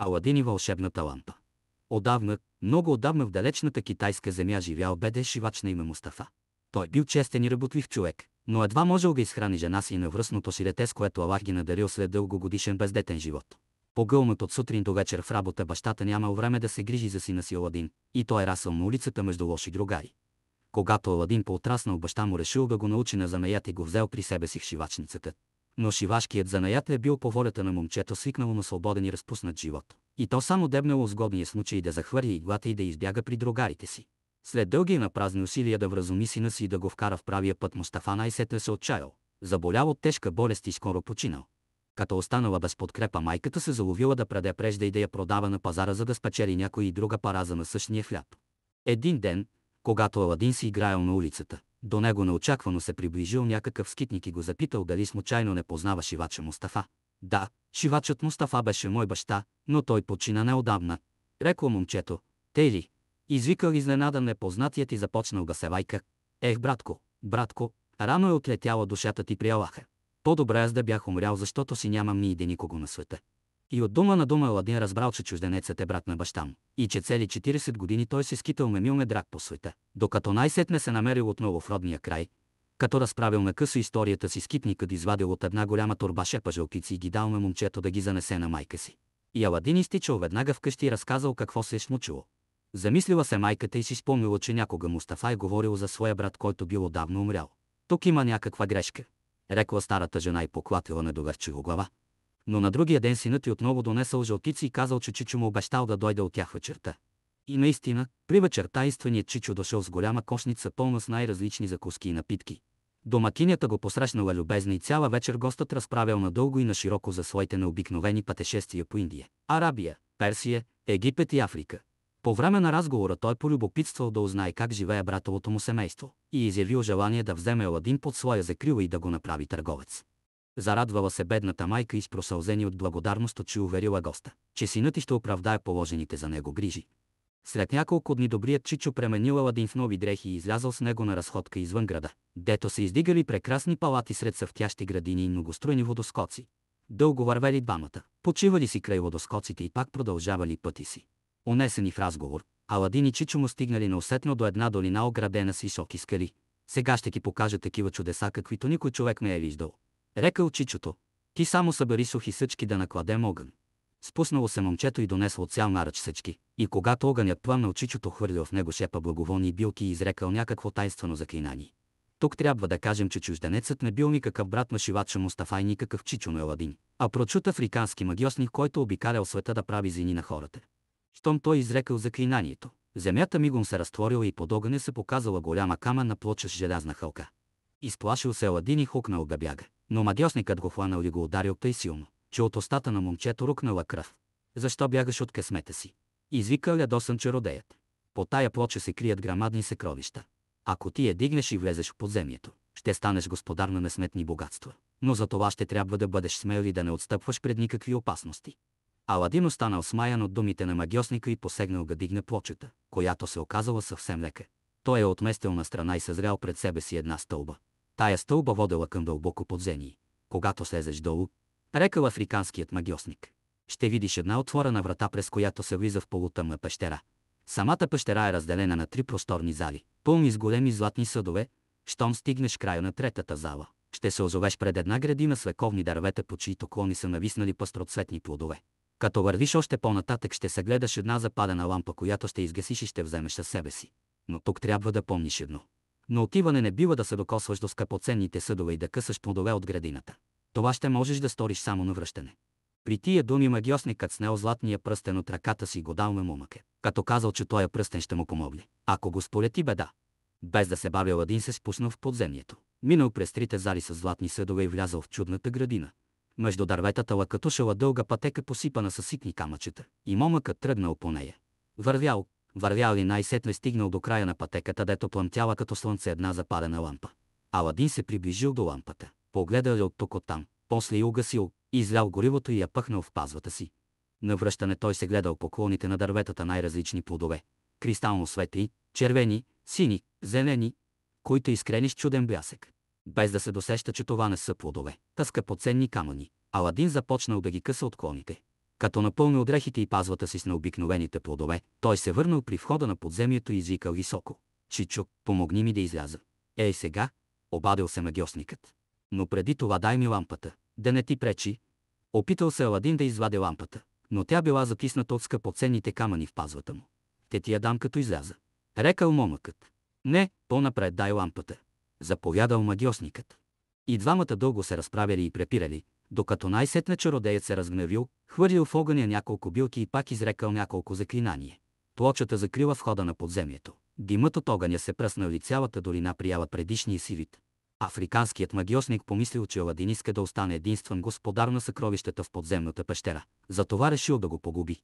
Аладин и вълшебната лампа. Отдавна, много отдавна в далечната китайска земя живял беден шивач на име Мустафа. Той бил честен и работлив човек, но едва можел да изхрани жена си и навръстното си дете, с което Аллах ги надарил след дългогодишен бездетен живот. Погълнат от сутрин до вечер в работа, бащата нямал време да се грижи за сина си Аладин, и той е расъл на улицата между лоши другари. Когато Аладин поотраснал, баща му решил да го научи на занаят и го взел при себе си в шивачницата. Но шивашкият занаят е бил по волята на момчето, свикнало на свободен и разпуснат живот. И то само дебнало с годния случай да захвърли иглата и да избяга при другарите си. След дълги и напразни усилия да вразуми сина си и да го вкара в правия път, Мустафа най-сетне се отчаял. Заболял от тежка болест и скоро починал. Като останала без подкрепа, майката се заловила да праде прежда и да я продава на пазара, за да спечели някой и друга пара за насъщния хляб. Един ден, когато Аладин си играел на улицата, до него неочаквано се приближил някакъв скитник и го запитал дали случайно не познава шивача Мустафа. Да, шивачът Мустафа беше мой баща, но той почина неотдавна. Рекло момчето. Тъй ли? Извикал изненадан непознатият и започнал да се вайка. Ех, братко, рано е отлетяла душата ти при Аллаха. По-добре аз да бях умрял, защото си нямам ни иде никого на света. И от дума на дума Аладин разбрал, че чужденецът е брат на баща му и че цели 40 години той се скитал мемил недраг по света, докато най-сетне се намерил отново в родния край. Като разправил на късо историята си, скитникът извадил от една голяма торба шепа жълтици и ги дал на момчето да ги занесе на майка си. И Аладин изтичал веднага вкъщи и разказал какво се е случило. Замислила се майката и си спомнила, че някога Мустафа е говорил за своя брат, който бил отдавна умрял. Тук има някаква грешка, рекла старата жена и поклатила недоверчиво глава. Но на другия ден синът й отново донесъл жълтици и казал, че чичо му обещал да дойде от тях вечерта. И наистина, при вечерта истинният чичо дошъл с голяма кошница пълна с най-различни закуски и напитки. Домакинята го посрещнала любезна и цяла вечер гостът разправял надълго и нашироко за своите необикновени пътешествия по Индия, Арабия, Персия, Египет и Африка. По време на разговора той полюбопитствал да узнае как живее братовото му семейство и изявил желание да вземе Аладин под своя закрила и да го направи търговец. Зарадвала се бедната майка и с просълзени от благодарност очи уверила госта, че синът й ще оправдае положените за него грижи. След няколко дни добрият чичо пременил Аладин в нови дрехи и излязъл с него на разходка извън града, дето се издигали прекрасни палати сред съвтящи градини и многоструйни водоскоци. Дълго вървели двамата, почивали си край водоскоците и пак продължавали пъти си. Унесени в разговор, Аладин и чичо му стигнали неусетно до една долина, оградена с високи скали. Сега ще ти покажа такива чудеса, каквито никой човек не е виждал. Рекал чичото, ти само събери сухи съчки да накладем огън. Спуснало се момчето и донесло цял наръч съчки, и когато огънят пламнал, чичото хвърлил в него шепа благоволни билки и изрекал някакво тайнствено заклинание. Тук трябва да кажем, че чужденецът не бил никакъв брат на шивача Мустафа и никакъв чичо на Аладин, а прочут африкански магиосник, който обикалял света да прави зини на хората. Щом той изрекал заклинанието, земята мигом се разтворила и под огъня се показала голяма каменна плоча с желязна хълка. Изплашил се Аладин и хукнал да бяга, но магиосникът го хванал и го ударил тъй силно, че от устата на момчето рукнала кръв. Защо бягаш от късмета си? Извикал ядосан чародеят. По тая плоча се крият грамадни съкровища. Ако ти я дигнеш и влезеш в подземието, ще станеш господар на несметни богатства. Но за това ще трябва да бъдеш смел и да не отстъпваш пред никакви опасности. Аладин останал смаян от думите на магиосника и посегнал да дигне плочата, която се оказала съвсем лека. Той е отместил на страна и съзрял пред себе си една стълба. Тая стълба водела към дълбоко подземие. Когато слезеш долу, рекал африканският магиосник, ще видиш една отворена врата, през която се влиза в полутъмна пещера. Самата пещера е разделена на 3 просторни зали, пълни с големи златни съдове. Щом стигнеш края на 3-та зала, ще се озовеш пред една градина с вековни дървета, по чиито клони са нависнали пъстроцветни плодове. Като вървиш още по-нататък, ще се гледаш една запалена лампа, която ще изгасиш и ще вземеш със себе си. Но тук трябва да помниш едно. На отиване не бива да се докосваш до скъпоценните съдове и да късаш плодове от градината. Това ще можеш да сториш само на връщане. При тия думи магиосникът снел златния пръстен от ръката си и го дал на момъка, като казал, че този пръстен ще му помогне, ако го сполети беда. Без да се бави, Аладин се спуснал в подземието, минал през 3 зали с златни съдове и влязъл в чудната градина. Между дърветата лакатушала дълга пътека, посипана със ситни камъчета, и момъкът тръгнал по нея. Вървял и най-сетне стигнал до края на пътеката, дето плъмтяла като слънце една запалена лампа. Аладин се приближил до лампата, погледал я от тук оттам, после я угасил, излял горивото и я пъхнал в пазвата си. На връщане той се гледал по клоните на дърветата най-различни плодове, кристално светли, червени, сини, зелени, които изкрени с чуден блясък. Без да се досеща, че това не са плодове, та скъпоценни камъни, Аладин започнал да ги къса от клоните. Като напълни от дрехите и пазвата си с необикновените плодове, той се върнал при входа на подземието и извикал високо: Чичо, помогни ми да изляза. Ей сега, обадил се магьосникът. Но преди това дай ми лампата, да не ти пречи. Опитал се Аладин да извади лампата, но тя била затисната от скъпоценните камъни в пазвата му. Те ти я дам като изляза. Рекал момъкът. Не, по-напред дай лампата. Заповядал магьосникът. И двамата дълго се разправяли и препирали, докато най-сетне чародеят се разгневил, хвърлил в огъня няколко билки и пак изрекал няколко заклинание. Плочата закрила входа на подземието. Димът от огъня се пръснал и цялата долина прияла предишния си вид. Африканският магьосник помислил, че Аладин иска да остане единствен господар на съкровищата в подземната пещера. Затова решил да го погуби.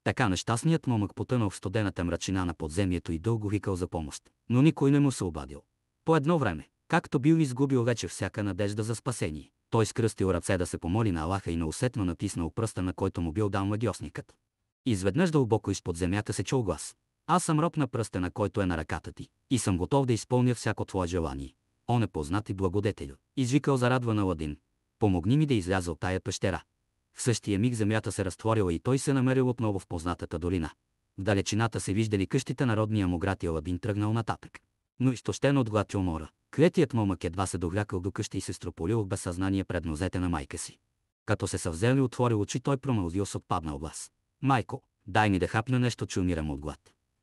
Така нещастният момък потънал в студената мрачина на подземието и дълго викал за помощ, но никой не му се обадил. По едно време, както бил изгубил вече всяка надежда за спасение, той скръстил ръце да се помоли на Аллаха и неусетно натиснал пръста, на който му бил дал магьосникът. Изведнъж дълбоко изпод земята се чул глас. Аз съм роб на пръста, на който е на ръката ти, и съм готов да изпълня всяко твое желание. О, непознат и благодетелю, извикал зарадван Аладин, помогни ми да изляза от тая пещера. В същия миг земята се разтворила и той се намерил отново в познатата долина. В далечината се виждали къщите на родния му град и Аладин тръгнал нататък. Но изтощен от глад и умора, клетият момък едва се довлякал до къща и се строполил без съзнание пред нозете на майка си. Като се съвзел и отворил очи, той промълвил с отпаднал глас: Майко, дай ми да хапна нещо, че умирам от глад.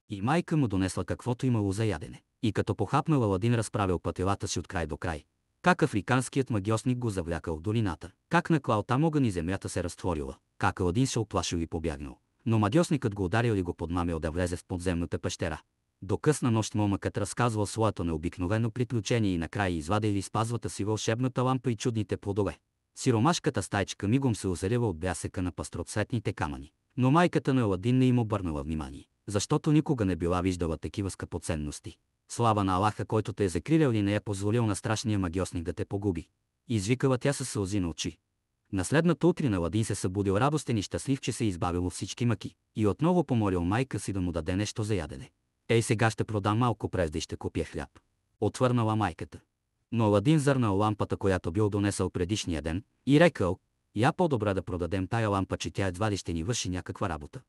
И майка му донесла каквото имало за ядене. И като похапнал, Аладин разправил пътилата си от край до край. Как африканският магьосник го завлякал в долината, как наклал там огън и земята се разтворила, как Аладин се оплашил и побягнал. Но магьосникът го ударил и го подмамил да влезе в подземната пещера. До късна нощ момъкът разказвал своето необикновено приключение и накрая извадил из пазвата си вълшебната лампа и чудните плодове. Сиромашката стайчка мигом се озарила от блясъка на пастроцветните камъни. Но майката на Аладин не им обърнала внимание, защото никога не била виждала такива скъпоценности. Слава на Аллаха, който те е закрилял и не е позволил на страшния магьосник да те погуби. Извикала тя със сълзи на очи. На следната утрина Аладин се събудил радостен и щастлив, че се избавил от всички мъки, и отново помолил майка си да му даде нещо за ядене. Ей, сега ще продам малко през да и ще купя хляб. Отвърнала майката. Но Аладин зърнал лампата, която бил донесъл предишния ден, и рекал: я по-добре да продадем тая лампа, че тя едва ли ще ни върши някаква работа.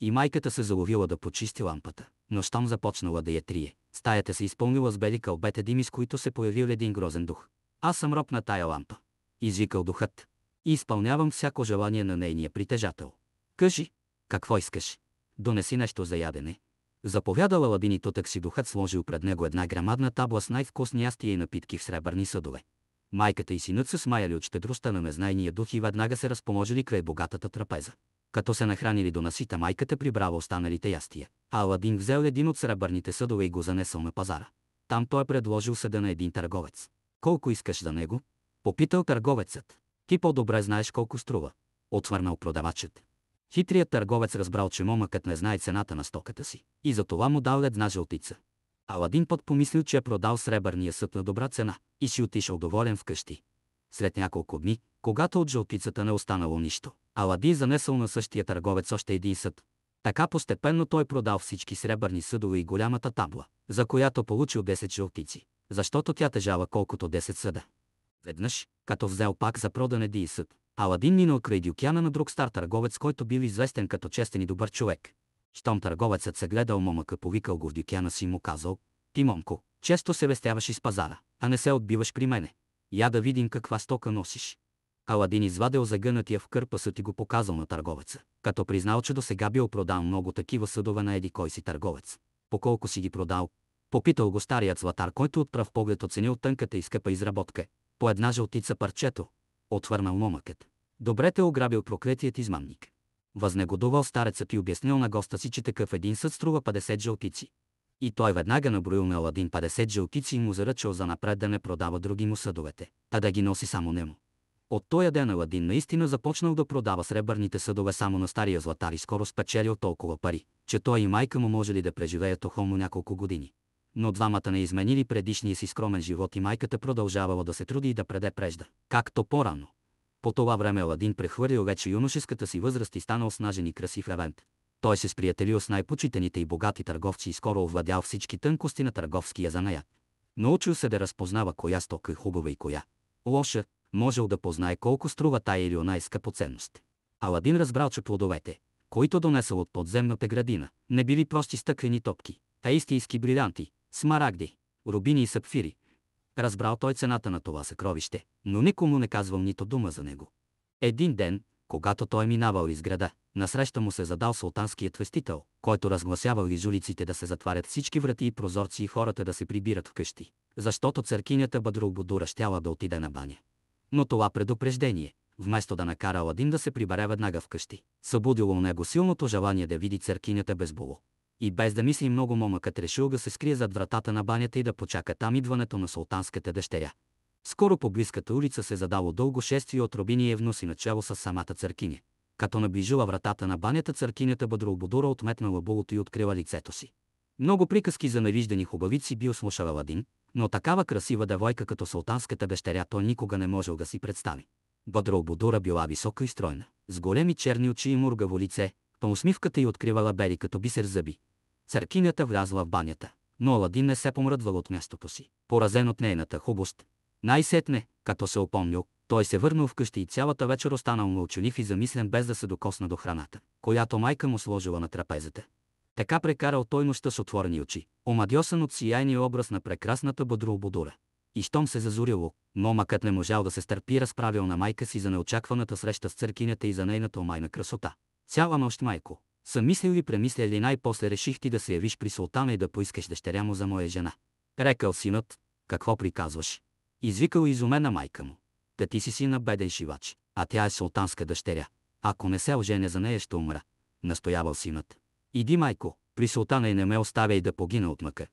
И майката се заловила да почисти лампата, но щом започнала да я трие, стаята се изпълнила с бели кълбета дими, с които се появил един грозен дух. Аз съм роб на тая лампа, извикал духът, и изпълнявам всяко желание на нейния притежател. Кажи, какво искаш? Донеси нещо за ядене. Заповядал Аладин и тутък си духът сложил пред него една грамадна табла с най-вкусни ястия и напитки в сребърни съдове. Майката и синът се смаяли от щедростта на незнайния дух и веднага се разположили край богатата трапеза. Като се нахранили до насита, майката прибрала останалите ястия, а Аладин взел един от сребърните съдове и го занесъл на пазара. Там той предложил съда на един търговец. Колко искаш за него? Попитал търговецът. Ти по-добре знаеш колко струва, отвърнал продавачът. Хитрият търговец разбрал, че момъкът не знае цената на стоката си, и затова му дал една жълтица. Аладин път помислил, че е продал сребърния съд на добра цена, и си отишъл доволен вкъщи. След няколко дни, когато от жълтицата не останало нищо, Аладин занесъл на същия търговец още един съд. Така постепенно той продал всички сребърни съдове и голямата табла, за която получил 10 жълтици, защото тя тежала колкото 10 съда. Веднъж, като взел пак за продан един съд, Аладин минал край дюкяна на друг стар търговец, който бил известен като честен и добър човек. Щом търговецът се гледал момъка, повикал го в дюкяна си и му казал: ти, момко, често се вестяваш из пазара, а не се отбиваш при мене. Я да видим каква стока носиш. Аладин извадил загънатия в кърпа съд и го показал на търговеца, като признал, че досега бил продал много такива съдове на еди кой си търговец. По колко си ги продал? Попитал го старият златар, който от пръв поглед оценил тънката и скъпа изработка. По една жълтица парчето, отвърнал момъкът. Добре те ограбил проклетият измамник. Възнегодувал старецът и обяснил на госта си, че такъв един съд струва 50 жълтици. И той веднага наброил на Аладин 50 жълтици и му заръчал занапред да не продава други му съдовете, а да ги носи само нему. От тоя ден Аладин наистина започнал да продава сребърните съдове само на стария златар и скоро спечелил толкова пари, че той и майка му можели да преживеят охолно няколко години. Но двамата не изменили предишния си скромен живот и майката продължавала да се труди и да преде прежда, както по-рано. По това време Аладин прехвърлил вече юношеската си възраст и станал снажен и красив евент. Той се сприятелил с най-почитаните и богати търговци и скоро овладял всички тънкости на търговския занаят. Научил се да разпознава коя стока е хубава и коя лоша, можел да познае колко струва тая или оная скъпоценност. Аладин разбрал, че плодовете, които донесъл от подземната градина, не били прости стъклени топки, а истински брилянти, смарагди, рубини и сапфири. Разбрал той цената на това съкровище, но никому не казвал нито дума за него. Един ден, когато той минавал из града, насреща му се задал султанският вестител, който разгласявал из улиците да се затварят всички врати и прозорци и хората да се прибират вкъщи, защото църкинята Бадрулбудура щяла да отиде на баня. Но това предупреждение, вместо да накара Аладин да се прибере веднага вкъщи, събудило у него силното желание да види църкинята без було. И без да мисли много, момъкът решил да се скрие зад вратата на банята и да почака там идването на султанската дъщеря. Скоро по близката улица се задало дълго шествие от рубини и евнуси начело с самата църкиня. Като наближила вратата на банята, църкинята Бадрулбудура отметнала булото и открила лицето си. Много приказки за невиждани хубавици бил слушал Аладин, но такава красива девойка като султанската дъщеря той никога не можел да си представи. Бадрулбудура била висока и стройна, с големи черни очи и мургаво лице, по усмивката й откривала бели като бисер зъби. Църкинята влязла в банята, но Аладин не се помръдвал от мястото си, поразен от нейната хубост. Най-сетне, като се опомнил, той се върнал вкъщи и цялата вечер останал мълчалив и замислен, без да се докосна до храната, която майка му сложила на трапезата. Така прекарал той нощта с отворени очи, омадьосан от сияйния образ на прекрасната Бадрулбудура. И щом се зазорило, момъкът не можал да се стърпи, разправил на майка си за неочакваната среща с църкинята и за нейната омайна красота. Цяла нощ, майко, съм мислил и премислял и най-после реших ти да се явиш при султана и да поискаш дъщеря му за моя жена. Рекал синът: какво приказваш? Извикал изумена майка му: та ти си сина беден шивач, а тя е султанска дъщеря. Ако не се оженя за нея, ще умра. Настоявал синът. Иди, майко, при султана и не ме оставя и да погина от мъка.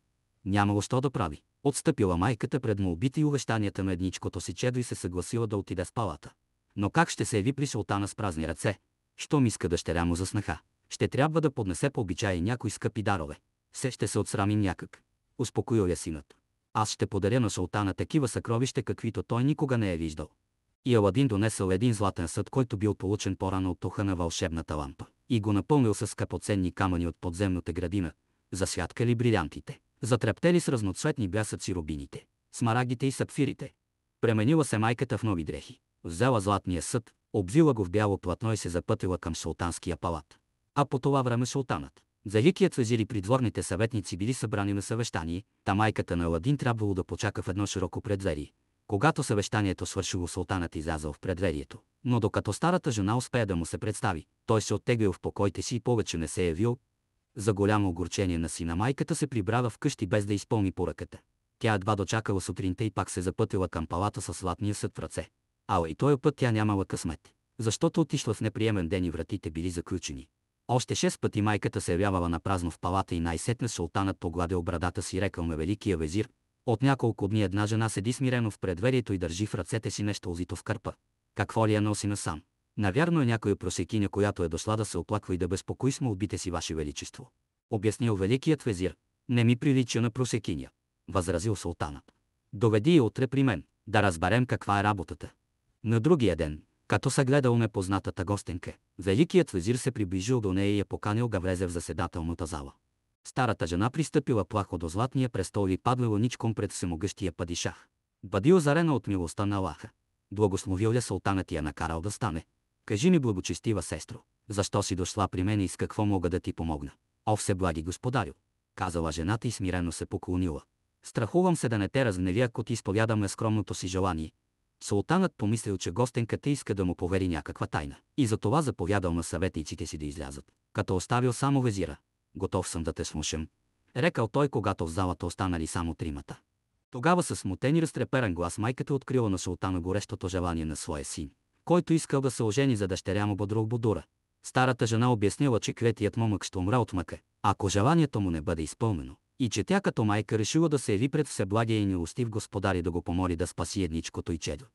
Нямало що да прави. Отстъпила майката пред молбите и увещанията на едничкото си чедо и се съгласила да отиде в палата. Но как ще се яви при султана с празни ръце? Щом иска дъщеря му за снаха, ще трябва да поднесе по обичай някои скъпи дарове. Все ще се отсрамим някак. Успокоил я синът. Аз ще подаря на султана такива съкровища, каквито той никога не е виждал. И Аладин донесъл един златен съд, който бил получен по-рано от туха на вълшебната лампа, и го напълнил с скъпоценни камъни от подземната градина, засвяткали брилянтите, затрептели с разноцветни блясъци рубините, смарагдите и сапфирите. Пременила се майката в нови дрехи, взела златния съд, обвила го в бяло платно и се запътила към султанския палат. А по това време султанът, великият везир и придворните съветници били събрани на съвещание, та майката на Аладин трябвало да почака в едно широко предверие. Когато съвещанието свършило, султанът излязъл в предверието, но докато старата жена успея да му се представи, той се оттеглил в покоите си и повече не се е явил. За голямо огорчение на сина, майката се прибрала вкъщи без да изпълни поръката. Тя едва дочакала сутринта и пак се запътила към палата със златния съд в ръце. Ала и този път тя нямала късмет, защото отишла в неприемен ден и вратите били заключени. Още 6 пъти майката се явявала на празно в палата и най-сетне султанът погладил брадата си, рекал на великия везир: от няколко дни една жена седи смирено в предверието и държи в ръцете си нещо узито в кърпа. Какво ли я носи насам? Навярно е някоя просекиня, която е дошла да се оплаква и да безпокои с молбите си, ваше величество. Обяснил великият везир. Не ми прилича на просекиня, възразил султанът. Доведи я утре при мен, да разберем каква е работата. На другия ден, като се гледал непознатата гостенка, великият везир се приближил до нея и я поканил да влезе в заседателната зала. Старата жена пристъпила плахо до златния престол и паднала ничком пред всемогъщия падишах. Бадил озарена от милостта на Аллаха. Благословил я султанът и я накарал да стане. Кажи ми, благочестива сестро, защо си дошла при мен и с какво мога да ти помогна? О, всеблаги господарю, казала жената и смирено се поклонила. Страхувам се да не те разгневи, ако ти изповядаме скромното си желание. Султанът помислил, че гостенката иска да му повери някаква тайна, и затова заповядал на съветниците си да излязат, като оставил само везира. Готов съм да те слушам, рекал той, когато в залата останали само тримата. Тогава със смутен и разтреперан глас майката открила на султана горещото желание на своя син, който искал да се ожени за дъщеря му Бадрулбудура. Старата жена обяснила, че клетият момък ще умре от мъка, ако желанието му не бъде изпълнено, и че тя като майка решила да се яви пред всеблагия и милостив господар и да го помоли да спаси едничкото и чедо.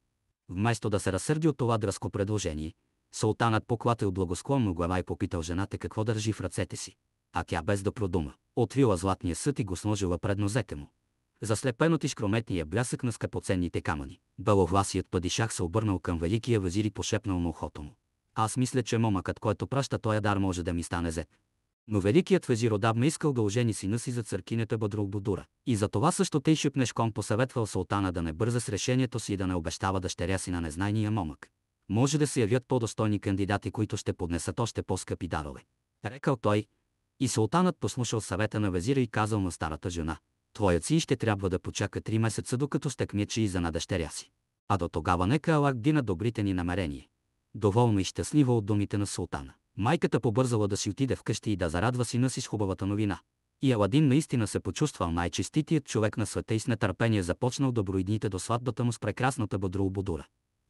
Вместо да се разсърди от това дръзко предложение, султанът поклатил благосклонно глава и попитал жената какво държи в ръцете си. А тя без да продума, отвила златния съд и го сложила пред нозете му. Заслепен от изкрометния блясък на скъпоценните камъни, беловласият падишах се обърнал към великия везир и пошепнал на ухото му: аз мисля, че момъкът, който праща този дар, може да ми стане зет. Но великият везир отдавна искал да ожени сина си за църкинята Бадрулбудура, и за това също тъй шепнешком посъветвал султана да не бърза с решението си и да не обещава дъщеря си на незнайния момък. може да се явят по-достойни кандидати, които ще поднесат още по-скъпи дарове. Рекал той. И султанът послушал съвета на везира и казал на старата жена: твоят син ще трябва да почака 3 месеца, докато стъкмячи и за на дъщеря си. А до тогава нека Аллах дина добрите ни намерения. Доволно и щастлива от думите на султана, майката побързала да си отиде вкъщи и да зарадва сина си с хубавата новина. И Аладин наистина се почувствал най-честитият човек на света и с нетърпение започнал да брои дните до сватбата му с прекрасната Бадрулбудура.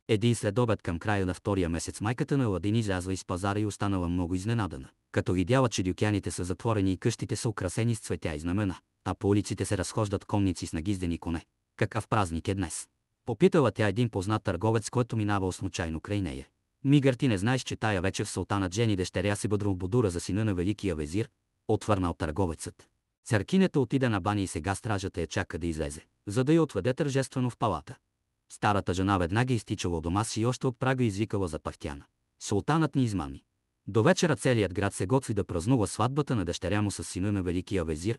Един следобед към края на втория месец майката на Аладин излязла из пазара и останала много изненадана, като видяла, че дюкяните са затворени и къщите са украсени с цветя и знамена, а по улиците се разхождат конници с нагиздени коне. Какъв празник е днес? Попитала тя един познат търговец, който минавал случайно край нея. Мигър, ти не знаеш, че тая вечер султанът жени дъщеря си Бадрулбудура за сина на великия везир? Отвърнал търговецът. Царкинята отиде на баня и сега стражата я чака да излезе, за да я отведе тържествено в палата. Старата жена веднага изтичала от дома си и още от прага извикала за пахтяна. Султанът ни измами. До вечера целият град се готви да празнува сватбата на дъщеря му с сина на великия везир.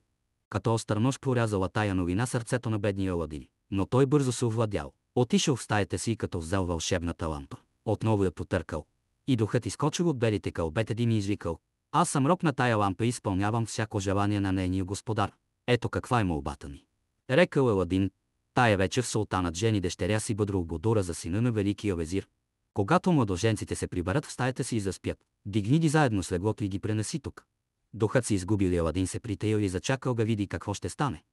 Като остър нож прорязала тая новина сърцето на бедния Аладин, но той бързо се овладял. Отишъл в стаята си и като взел вълшебната лампа, отново я потъркал. И духът изкочил от белите кълбета дим и извикал: аз съм роб на тая лампа и изпълнявам всяко желание на нейния господар. Ето каква е молбата ми. Рекал Аладин. Тая вечер султанът жени дъщеря си Бадрулбудура за сина на великия везир. Когато младоженците се приберат в стаята си и заспят, дигни ги заедно с леглото и ги пренеси тук. Духът се изгубил и Аладин се притаил и зачакал да види какво ще стане.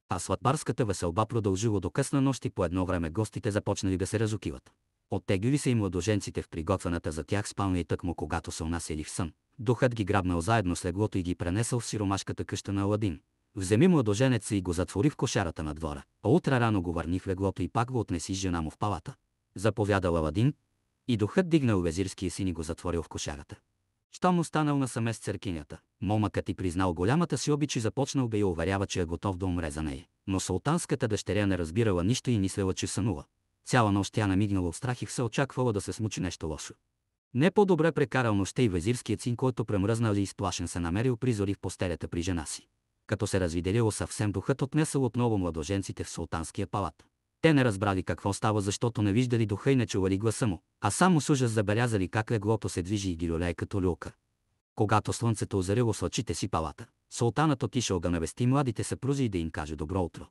А сватбарската веселба продължила до късна нощ и по едно време гостите започнали да се разукиват. Оттеглили се и младоженците в приготвената за тях спалня и тъкмо когато се унасяли в сън, духът ги грабнал заедно с леглото и ги пренесъл в сиромашката къща на Аладин. Вземи младоженеца и го затвори в кошарата на двора, а утре рано го върни в леглото и пак го отнеси с жена му в палата. Заповядал Аладин, и духът дигнал везирския син и го затворил в кошарата. Щом останал насаме с църкинята, момъкът и признал голямата си обич и започнал да я уверява, че е готов да умре за нея. Но султанската дъщеря не разбирала нищо и мислела, че сънува. Цяла нощ тя намигнала от страх и все очаквала да се случи нещо лошо. Не по-добре прекарал нощта и везирският син, който премръзнал и изплашен се намерил призори в постелята при жена си. Като се развиделило съвсем, духът отнесъл отново младоженците в султанския палат. Те не разбрали какво става, защото не виждали духа и не чували гласа му, а само с ужас забелязали как леглото се движи и ги люлее като люлка. Когато слънцето озарило с очите си палата, султанът отишъл да навести младите съпрузи и да им каже добро утро.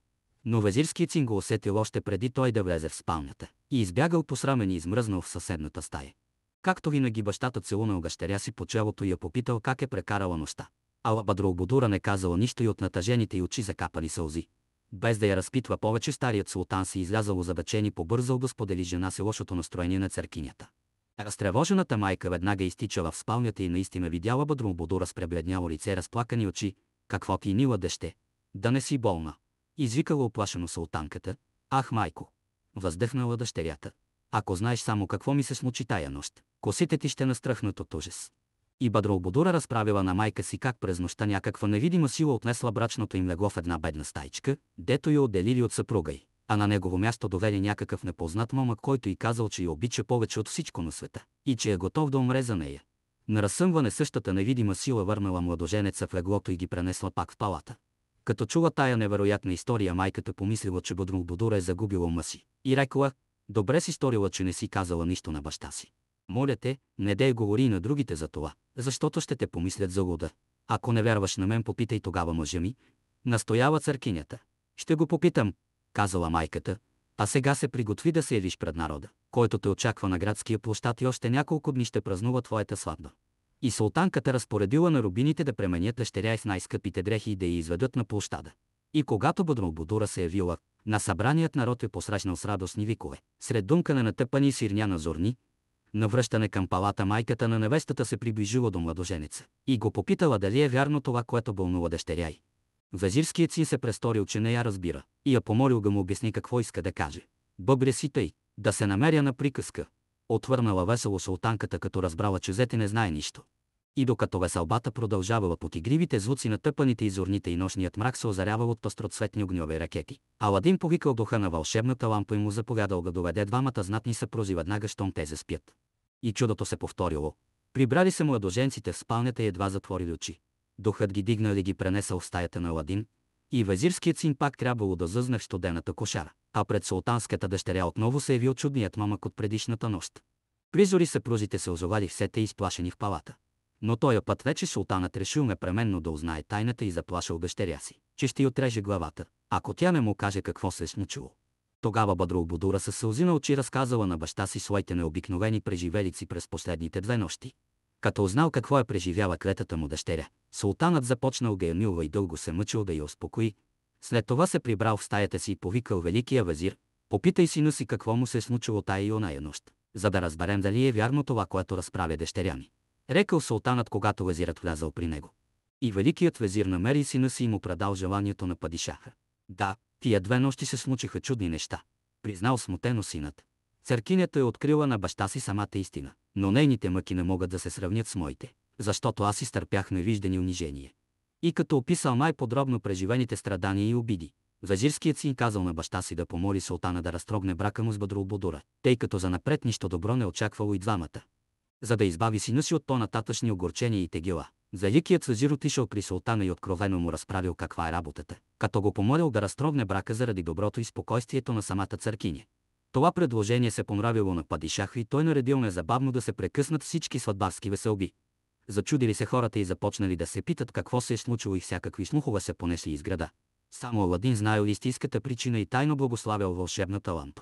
Но везирският син го усетил още преди той да влезе в спалнята и избягал посрамен и измръзнал в съседната стая. Както винаги бащата целунал дъщеря си по челото и я попитал как е прекарала нощта. Ала Бадрулбудура не казала нищо и от натъжените й очи закапали сълзи. Без да я разпитва повече, старият султан си излязал озадачен и побързал да сподели жена си лошото настроение на църкинята. Разтревожената майка веднага изтичала в спалнята и наистина видяла Бадрулбудура с пребледняло лице, разплакани очи. Какво ти, мила дъще? Да не си болна? Извикала оплашено султанката. Ах, майко! Въздъхнала дъщерята. Ако знаеш само какво ми се случи тая нощ, косите ти ще настръхнат от ужас. И Бадрулбудура разправила на майка си как през нощта някаква невидима сила отнесла брачното им легло в една бедна стайчка, дето я отделили от съпруга й, а на негово място довели някакъв непознат момък, който й казал, че я обича повече от всичко на света и че е готов да умре за нея. На разсъмване същата невидима сила върнала младоженеца в леглото и ги пренесла пак в палата. Като чула тая невероятна история, майката помислила, че Бадрулбудура е загубила ума си и рекла: добре си сторила, че не си казала нищо на баща си. Моля те, не дей говори и на другите за това, защото ще те помислят за луда. Ако не вярваш на мен, попитай тогава мъжа ми, настояла църкинята. Ще го попитам, казала майката, а сега се приготви да се явиш пред народа, който те очаква на градския площад и още няколко дни ще празнува твоята сватба. И султанката разпоредила на рубините да пременят дъщеря й в най-скъпите дрехи и да я изведат на площада. И когато Бадрулбудура се явила, на събраният народ е посрещнал с радостни викове. Сред думкане на тъпани и сирня зорни, на връщане към палата майката на невестата се приближила до младоженеца и го попитала дали е вярно това, което бълнува дъщеря й. Везирският син се престорил, че не я разбира, и я помолил да му обясни какво иска да каже. Бъбре си тъй, да се намеря на приказка. Отвърнала весело султанката, като разбрала, че зете не знае нищо. И докато веселбата продължавала под игривите звуци на тъпаните и зорните и нощният мрак се озарявал от пастроцветни огньови ракети, Аладин повикал духа на вълшебната лампа и му заповядал да доведе двамата знатни съпрузи веднага, щом те заспят. И чудото се повторило. Прибрали се младоженците в спалнята и едва затворили очи. Духът ги дигнал и ги пренесъл в стаята на Аладин, и везирският син пак трябвало да зъзне в студената кошара, а пред султанската дъщеря отново се явил чудният момък от предишната нощ. Призори съпрузите се озовали все те изплашени в палата. Но тоя път вече султанът решил непременно да узнае тайната и заплашил дъщеря си, че ще й отрежи главата, ако тя не му каже какво се е случило. Тогава Бадрулбудура със сълзи на очи разказала на баща си своите необикновени преживелици през последните 2 нощи. Като узнал какво е преживяла клетата му дъщеря, султанът започнал да я милва и дълго се мъчил да я успокои. След това се прибрал в стаята си и повикал великия везир: попитай сина си какво му се е случило тая и оная нощ, за да разберем дали е вярно това, което разправя дъщеря ми. Рекал султанът, когато везирът влязал при него. И великият везир намери сина си и му предал желанието на падишаха. Да, тия 2 нощи се случиха чудни неща, признал смутено синът. Църкинята е открила на баща си самата истина, но нейните мъки не могат да се сравнят с моите, защото аз изтърпях невиждани унижения. И като описал най-подробно преживените страдания и обиди, везирският син казал на баща си да помоли султана да разтрогне брака му с Бадрулбудура, тъй като занапред нищо добро не очаквало и двамата. За да избави сина си от по-нататъчни огорчения и тегила, великият везир отишъл при султана и откровено му разправил каква е работата, като го помолил да разтрогне брака заради доброто и спокойствието на самата църкиня. Това предложение се понравило на падишаха и той наредил незабавно да се прекъснат всички сватбарски веселби. Зачудили се хората и започнали да се питат какво се е случило и всякакви слухове се понесли из града. Само Аладин знаел истинската причина и тайно благославял вълшебната лампа.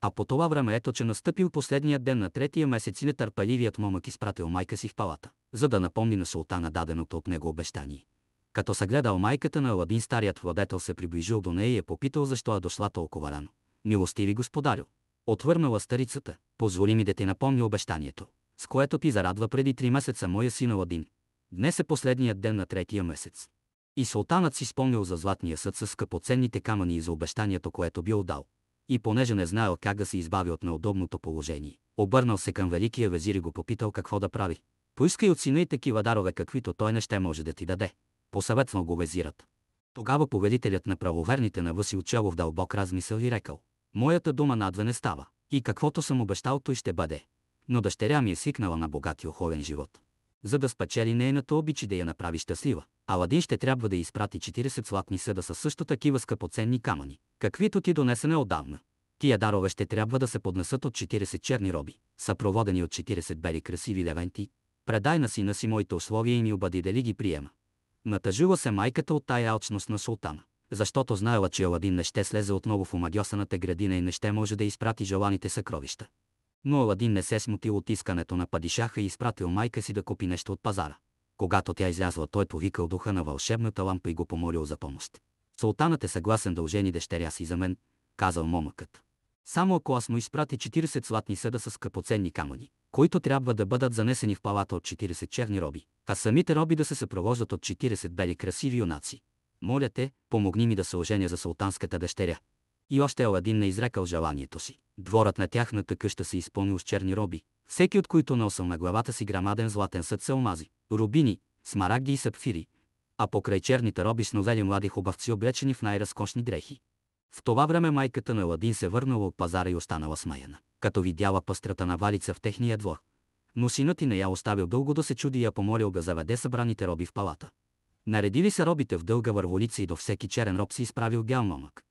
А по това време ето, че настъпил последният ден на 3-тия месец и нетърпеливият момък изпратил майка си в палата, за да напомни на султана даденото от него обещание. Като съгледал майката на Аладин, старият владетел се приближил до нея и я попитал защо е дошла толкова рано. Милостиви господарю, отвърнала старицата, позволи ми да ти напомня обещанието, с което ти зарадва преди 3 месеца моя син Аладин. Днес е последният ден на 3-тия месец. И султанът си спомнил за златния съд с скъпоценните камъни и за обещанието, което бил дал. И понеже не знаел как да се избави от неудобното положение, обърнал се към великия везир и го попитал какво да прави. Поискай от сина и такива дарове, каквито той не ще може да ти даде. Посъветвал го везират. Тогава повелителят на правоверните навъси отчело в дълбок размисъл и рекал: моята дума надве не става, и каквото съм обещал, той ще бъде. Но дъщеря ми е свикнала на богат и охолен живот. За да спечели нейната обич и да я направи щастлива, Аладин ще трябва да изпрати 40 златни съда със също такива скъпоценни камъни, каквито ти донесене отдавна. Тия дарове ще трябва да се поднесат от 40 черни роби, съпроводени от 40 бели красиви левенти. Предай на сина си моите условия и ми обади дали ги приема. Натъжила се майката от тая алчност на султана, защото знаела, че Аладин не ще слезе отново в омагьосаната градина и не ще може да изпрати желаните съкровища. Но Аладин не се смутил от искането на падишаха и изпратил майка си да купи нещо от пазара. Когато тя излязла, той повикал духа на вълшебната лампа и го помолил за помощ. Султанът е съгласен да ожени дъщеря си за мен, казал момъкът. Само ако аз му изпрати 40 златни съда с скъпоценни камъни, които трябва да бъдат занесени в палата от 40 черни роби, а самите роби да се съпровождат от 40 бели красиви юнаци. Моля те, помогни ми да се оженя за султанската дъщеря. И още Аладин не изрекал желанието си. Дворът на тяхната къща се изпълнил с черни роби, всеки от които носил на главата си грамаден златен съд с алмази, рубини, смарагди и сапфири, а покрай черните роби сновели млади хубавци, облечени в най-разкошни дрехи. В това време майката на Аладин се върнала от пазара и останала смаяна, като видяла пъстрата навалица в техния двор. Но синът й не я оставил дълго да се чуди и я помолил да заведе събраните роби в палата. Наредили се робите в дълга върволица и до всеки черен роб си изправил бял момък.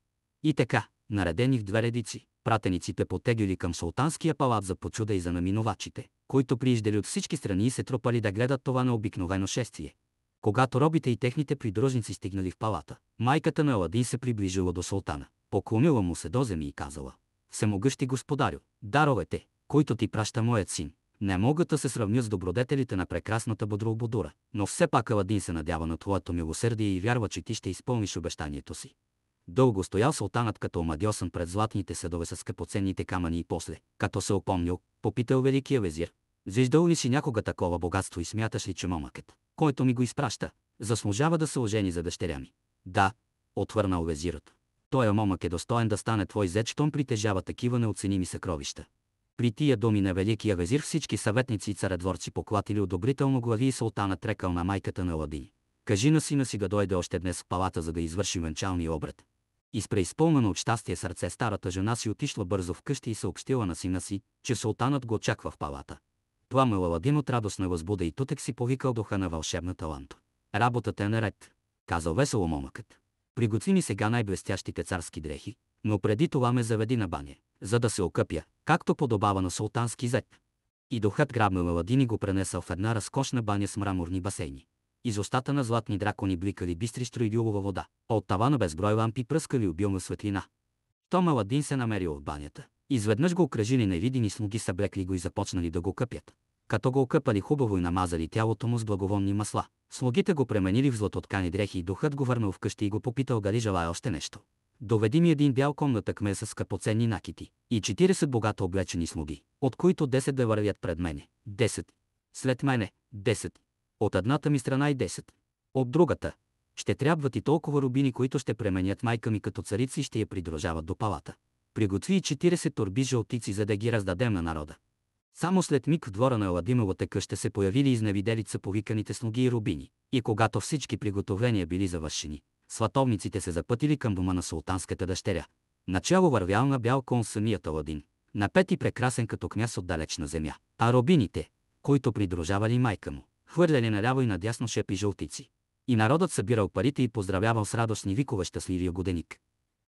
И така, наредени в 2 редици, пратениците потеглили към султанския палат за почуда и за наминувачите, които прииждали от всички страни и се трупали да гледат това необикновено шествие. Когато робите и техните придружници стигнали в палата, майката на Аладин се приближила до султана, поклонила му се до земи и казала: всемогъщи господарю, даровете, които ти праща моят син, не могат да се сравнят с добродетелите на прекрасната Бадрулбудура, но все пак Аладин се надява на твоето милосърдие и вярва, че ти ще изпълниш обещанието си. Дълго стоял султанът като омадьосан пред златните съдове с скъпоценните камъни и после, като се опомнил, попитал великия везир: виждал ли си някога такова богатство и смяташ ли, че момъкът, който ми го изпраща, заслужава да се ожени за дъщеря ми? Да, отвърнал везирът. Той момък е достоен да стане твой зет, щом притежава такива неоценими съкровища. При тия думи на великия везир всички съветници и царедворци поклатили одобрително глави и султанът рекал на майката на Аладин: кажи на сина си да дойде още днес в палата, за да извърши венчалния обред. И с преизпълнено от щастие сърце старата жена си отишла бързо вкъщи и съобщила на сина си, че султанът го очаква в палата. Пламел Аладин от радостна възбуда и тутък си повикал духа на вълшебната лампа. Работата е наред, казал весело момъкът. Приготви ми сега най-блестящите царски дрехи, но преди това ме заведи на баня, за да се окъпя, както подобава на султански зет. И духът грабнал Аладин и го пренесъл в една разкошна баня с мраморни басейни. Из устата на златни дракони бликали бистри струи дюлова вода, а от тавана безброй лампи пръскали обилна светлина. Том Аладин се намерил в банята. Изведнъж го окръжили невидими слуги, съблекли го и започнали да го къпят. Като го окъпали хубаво и намазали тялото му с благовонни масла, слугите го пременили в златоткани дрехи и духът го върнал вкъщи и го попитал дали желая още нещо. Доведи ми един бял кон на тъкме с скъпоценни накити и 40 богато облечени слуги, от които 10 да вървят пред мене, 10. След мене, 10. От едната ми страна и 10. От другата. Ще трябват и толкова рубини, които ще пременят майка ми като царица и ще я придружават до палата. Приготви и 40 торби жълтици, за да ги раздадем на народа. Само след миг в двора на Аладиновата къща се появили изневиделица повиканите слуги и рубини, и когато всички приготовления били завършени, сватовниците се запътили към дома на султанската дъщеря. Начало вървял на бял кон самият Аладин, напет и прекрасен като княз от далечна земя, а рубините, които придружавали майка му, хвърляли наляво и надясно шепи жълтици. И народът събирал парите и поздравявал с радостни викове щастливия годеник.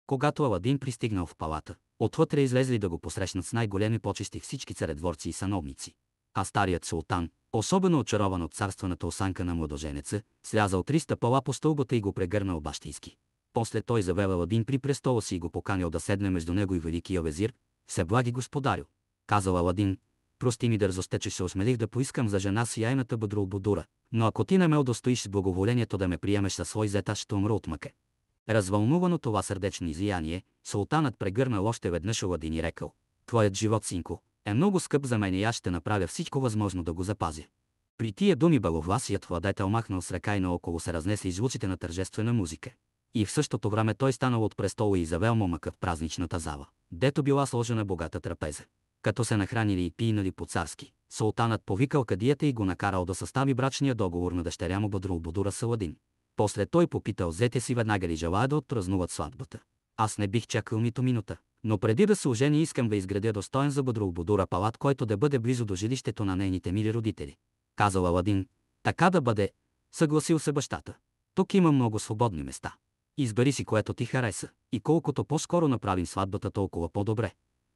Когато Аладин пристигнал в палата, отвътре излезли да го посрещнат с най-големи почести всички царедворци и сановници. А старият султан, особено очарован от царствената осанка на младоженеца, слязал 3 стъпала по стълбата и го прегърнал бащийски. После той завел Аладин при престола си и го поканил да седне между него и великия везир. Всеблаги господарю, казал Аладин, прости ми дързостта, че се осмелих да поискам за жена си яйната Бъдрулбудура, но ако ти не ме удостоиш с благоволението да ме приемеш със свой зет, аз ще умра от мъка. Развълнувано това сърдечно излияние, султанът прегърнал още веднъж Аладин и рекал: твоят живот, синко, е много скъп за мен и аз ще направя всичко възможно да го запазя. При тия думи баловласият владетел махнал с ръка и наоколо се разнесли звуците на тържествена музика. И в същото време той станал от престола и завел момъка в празничната зала, дето била сложена богата трапеза. Като се нахранили и пийнали по-царски, султанът повикал кадията и го накарал да състави брачния договор на дъщеря му Бъдрулбудура с Аладин. После той попитал зете си веднага ли желая да отпразнуват сватбата. Аз не бих чакал нито минута, но преди да се ожени искам да изградя достоен за Бъдрулбудура палат, който да бъде близо до жилището на нейните мили родители. Казал Аладин: така да бъде, съгласил се бащата. Тук има много свободни места. Избери си което ти хареса, и колкото по-скоро направим сватбата, толкова по-добре.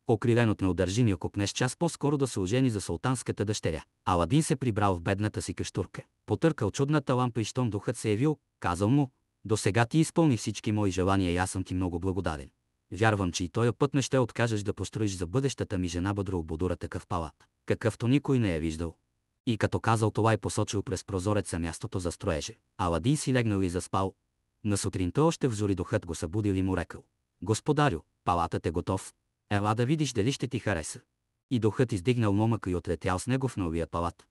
Окрилен от неудържимия купнеш час по-скоро да се ожени за султанската дъщеря. Аладин се прибрал в бедната си къщурка, потъркал чудната лампа и щом духът се явил, казал му: до сега ти изпълни всички мои желания и аз съм ти много благодарен. Вярвам, че и този път не ще откажеш да построиш за бъдещата ми жена Бъдрулбудура такъв палат, какъвто никой не е виждал. И като казал това и посочил през прозореца мястото за строеже, Аладин си легнал и заспал. На сутринта още в зори духът го събудил и му рекал: господарю, палатът е готов. Ела да видиш дали ще ти хареса. И духът издигнал момъка и отлетял с него в новия палат.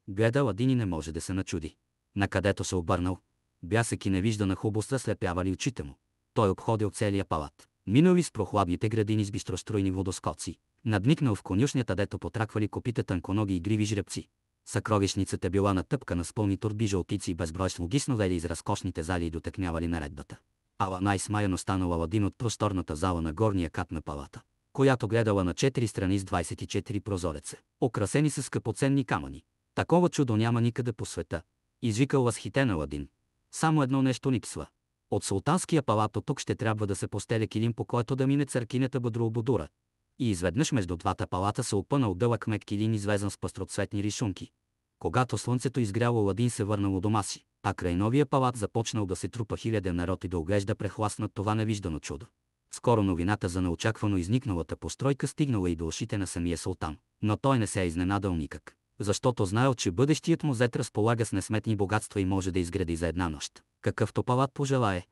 Гледа Аладин и не може да се начуди. Накъдето се обърнал, бясък и невиждана хубост слепявали очите му. Той обходил целия палат, минал из прохладните градини с бистроструйни водоскоци, надникнал в конюшнята, дето потраквали копита тънконоги и гриви жребци. Съкровищницата била натъпкана с пълни торби жълтици и безброй слуги сновели из разкошните зали и дотекнявали наредбата. Ала най-смаяно станал Аладин от просторната зала на горния кат на палата, която гледала на 4 страни с 24 прозореца, украсени с скъпоценни камъни. Такова чудо няма никъде по света. Извикал възхитен Аладин: само едно нещо липсва. От султанския палат тук ще трябва да се постеля килим, по който да мине царкинята Бъдрулбудура. И изведнъж между двата палата се опънал дълъг мек килим, извезан с пъстроцветни рисунки. Когато слънцето изгряло, Аладин се върнал у дома си, а край новия палат започнал да се трупа хиляден народ и да оглежда прехласнат това невиждано чудо. Скоро новината за неочаквано изникналата постройка стигнала и до ушите на самия султан, но той не се е изненадал никак, защото знаел, че бъдещият му зет разполага с несметни богатства и може да изгради за една нощ какъвто палат пожелае.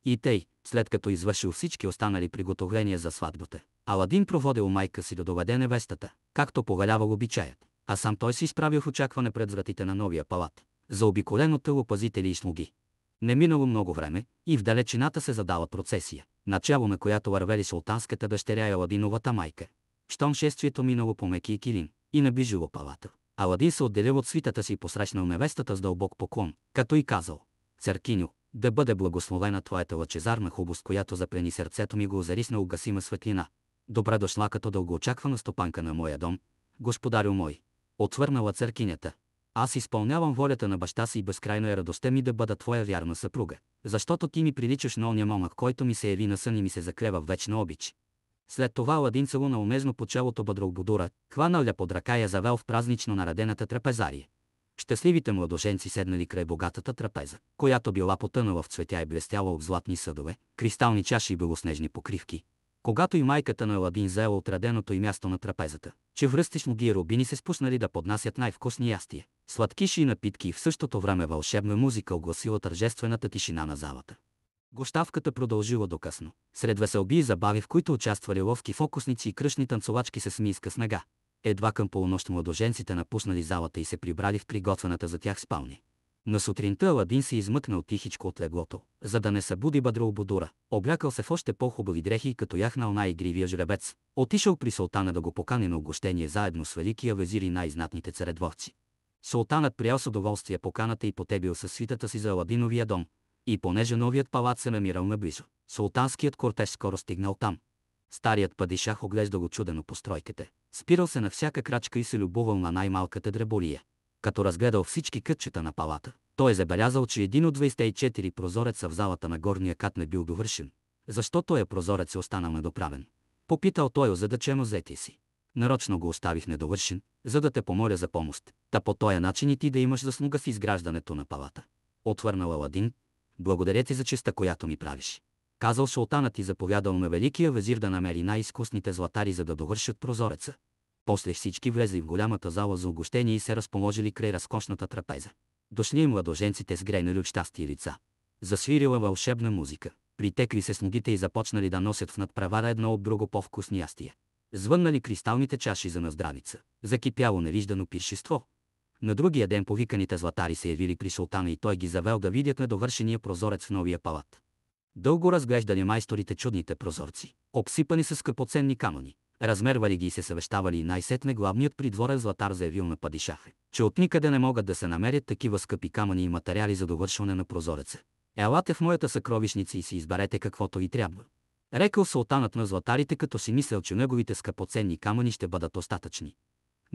И тъй, след като извършил всички останали приготовления за сватбата, Аладин проводил майка си да доведе невестата, както повелявал обичаят, а сам той се изправил в очакване пред вратите на новия палат, заобиколен от тълпазители и слуги. Не минало много време и в далечината се задала процесия, начало на която вървели султанската дъщеря и Аладиновата майка. Щом шествието минало по меки и килим и наближило палата, Аладин се отделил от свитата си и посрещнал невестата с дълбок поклон, като и казал: царкиню, да бъде благословена твоята лъчезарна хубост, която заплени сърцето ми, го озари с неугасима светлина. Добре дошла като дългоочаквана стопанка на моя дом, господарю мой. Отвърнала царкинята: аз изпълнявам волята на баща си и безкрайно е радостта ми да бъда твоя вярна съпруга, защото ти ми приличаш на оня момък, който ми се яви на сън и ми се заклева в вечна обич. След това Аладин целуна умезно по челото Бадралбудура, хванал я под ръка и я завел в празнично наредената трапезария. Щастливите младоженци седнали край богатата трапеза, която била потънала в цветя и блестяла от златни съдове, кристални чаши и белоснежни покривки. Когато и майката на Аладин заела отреденото й място на трапезата, че връстишноги рубини се спуснали да поднасят най-вкусни ястия, сладкиши и напитки и в същото време вълшебна музика огласила тържествената тишина на залата. Гощавката продължила до късно. Сред веселби и забави, в които участвали ловки фокусници и кръшни танцовачки с смийска снага. Едва към полунощ младоженците напуснали залата и се прибрали в приготвената за тях спалня. На сутринта Аладин се измъкнал тихичко от леглото, за да не събуди Бадралбудура. Облякал се в още по-хубави дрехи и като яхнал най-игривия жребец, отишъл при султана да го покани на угощение заедно с великия везир и най-знатните царедворци. Султанът приял с удоволствие поканата и потебил със свитата си за Аладиновия дом. И понеже новият палат се намирал наблизо, султанският кортеж скоро стигнал там. Старият падишах оглеждал очудено постройките, спирал се на всяка крачка и се любовал на най-малката дреболия. Като разгледал всички кътчета на палата, той е забелязал, че един от 24 прозореца в залата на горния кат не бил довършен. Защо този прозорец е останал недоправен? Попитал той озадачено зетия си. Нарочно го оставих недовършен, за да те помоля за помощ, та по този начин и ти да имаш заслуга в изграждането на палата. Отвърнал Аладин: благодаря ти за честа, която ми правиш. Казал султанът и заповядал на великия везир да намери най-изкусните златари, за да довършат прозореца. После всички влезли в голямата зала за угощение и се разположили край разкошната трапеза. Дошли младоженците с грейнали от щастие лица. Засвирила вълшебна музика. Притекли се сногите и започнали да носят в надпревара едно от друго по-вкусни ястия. Звъннали кристалните чаши за наздравица. Закипяло невиждано пиршество. На другия ден повиканите златари се явили при султана и той ги завел да видят недовършения прозорец в новия палат. Дълго разглеждали майсторите чудните прозорци, обсипани с скъпоценни камъни. Размервали ги и се съвещавали и най-сетне главният придворен златар заявил на падишаха, че от никъде не могат да се намерят такива скъпи камъни и материали за довършване на прозореца. Елате в моята съкровищница и си изберете каквото ви трябва. Рекал султанът на златарите, като си мислял, че неговите скъпоценни камъни ще бъдат остатъчни.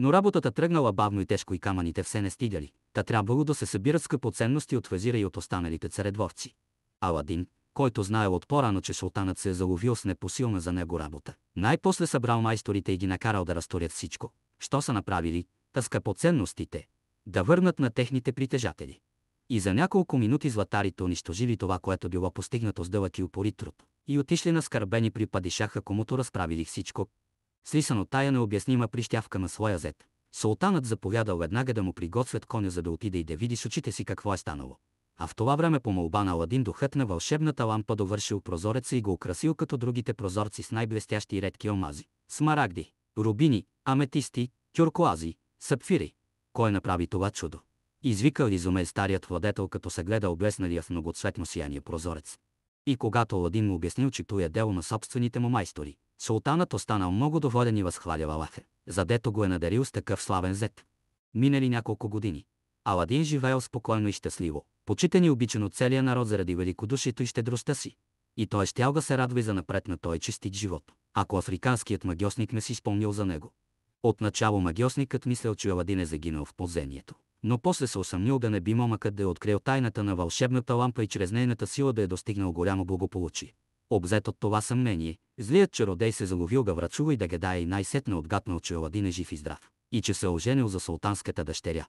Но работата тръгнала бавно и тежко и камъните все не стигали, та трябвало да се събират скъпоценности от везира и от останалите царедворци. Аладин, който знаел от по-рано, че султанът се е заловил с непосилна за него работа, най-после събрал майсторите и ги накарал да разторят всичко, що са направили, та скъпоценностите, да върнат на техните притежатели. И за няколко минути златарите унищожили това, което било постигнато с дълъг и упорит труд, и отишли наскърбени при падишаха, комуто разправили всичко. Слисано тая необяснима прищявка на своя зет, султанът заповядал веднага да му приготвят коня, за да отиде и да види с очите си какво е станало. А в това време по молба на Аладин духът на вълшебната лампа довършил прозореца и го украсил като другите прозорци с най-блестящи и редки алмази, смарагди, рубини, аметисти, тюркоази, сапфири. Кой направи това чудо? Извикал изумен старият владетел, като се гледа облесналия в многоцветно сияние прозорец. И когато Аладин му обяснил, че то е дело на собствените му майстори, султанът останал много доволен и възхвалял Аллаха, задето го е надарил с такъв славен зет. Минали няколко години. Аладин живеел спокойно и щастливо, почитан и обичан от целия народ заради великодушието и щедростта си. И той щял да се радва и занапред на този честит живот, ако африканският магьосник не си спомнил за него. Отначало магьосникът мислял, че Аладин е загинал в подземието, но после се усъмнил да не би момъкът да е открил тайната на вълшебната лампа и чрез нейната сила да е достигнал голямо благополучие. Обзет от това съмнение, злият чародей се заловил да врачува и да гадае и най-сетне отгатнал, че Аладин е жив и здрав, и че се е оженил за султанската дъщеря.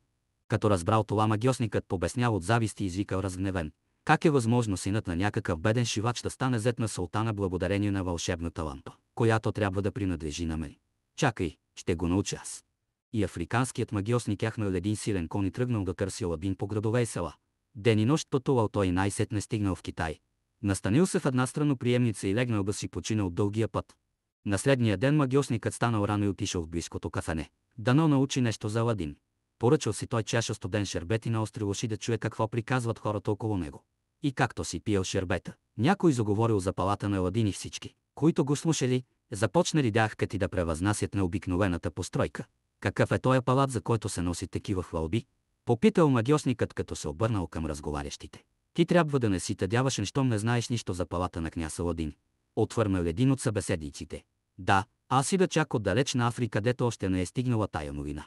Като разбрал това, магьосникът побеснял от завист и извикал разгневен: как е възможно синът на някакъв беден шивач да стане зет на султана благодарение на вълшебната лампа, която трябва да принадлежи на мен? Чакай, ще го науча аз. И африканският магьосник яхнал един силен кон и тръгнал да търси Аладин по градове и села. Ден и нощ пътувал той и най-сетне стигнал в Китай. Настанил се в една страноприемница и легнал да си почина от дългия път. На следния ден магьосникът станал рано и отишъл в близкото кафене. Дано научи нещо за Аладин. Поръчал си той чаша студен шербет и наострил уши да чуе какво приказват хората около него. И както си пиел шербета, някой заговорил за палата на Аладин и всички, които го слушали, започнали дахкат и да превъзнасят на обикновената постройка. Какъв е този палат, за който се носи такива хвалби? Попитал магьосникът, като се обърнал към разговарящите. Ти трябва да не си тъдяваш, щом не знаеш нищо за палата на княз Аладин. Отвърнал един от събеседниците. Да, аз ида чак отдалеч на Африка, дето още не е стигнала тая новина.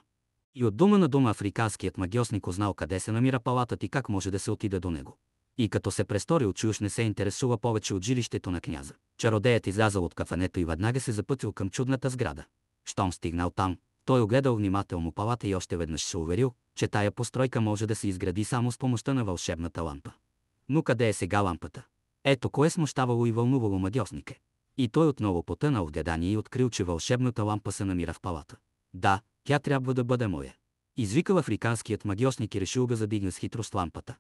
И от дума на дума африканският магьосник узнал къде се намира палатът и как може да се отиде до него. И като се престорил чуш, не се интересува повече от жилището на княза. Чародеят излязъл от кафенето и веднага се запътил към чудната сграда. Щом стигнал там, той огледал внимателно палата и още веднъж се уверил, че тая постройка може да се изгради само с помощта на вълшебната лампа. Но къде е сега лампата? Ето кое смущавало и вълнувало магьосника. И той отново потънал в гадание и открил, че вълшебната лампа се намира в палата. Да, тя трябва да бъде моя. Извикал африканският магьосник и решил да задигне с хитрост лампата.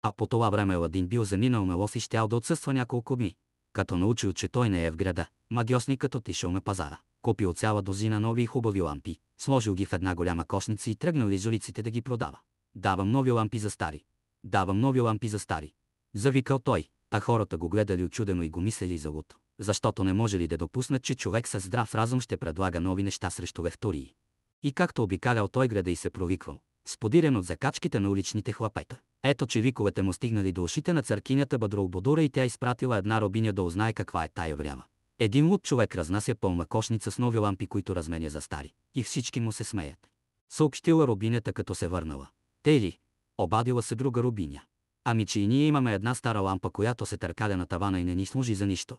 А по това време Аладин бил заминал на лов и щял да отсъства няколко дни. Като научил, че той не е в града, магьосникът отишъл на пазара, купил цяла дозина нови и хубави лампи, сложил ги в една голяма кошница и тръгнал из улиците да ги продава. Давам нови лампи за стари. Давам нови лампи за стари. Завикал той, а хората го гледали очудено и го мислели за луд, защото не може ли да допуснат, че човек със здрав разум ще предлага нови неща срещу вевтории. И както обикалял той града и се провиквал, сподирен от закачките на уличните хлапета. Ето, че виковете му стигнали до ушите на църкинята Бадролбодура и тя изпратила една робиня да узнае каква е тая врява. Един луд човек разнася пълна кошница с нови лампи, които разменя за стари, и всички му се смеят. Съобщила робинята, като се върнала. Те ли? Обадила се друга робиня. Ами, че и ние имаме една стара лампа, която се търкаля на тавана и не ни служи за нищо.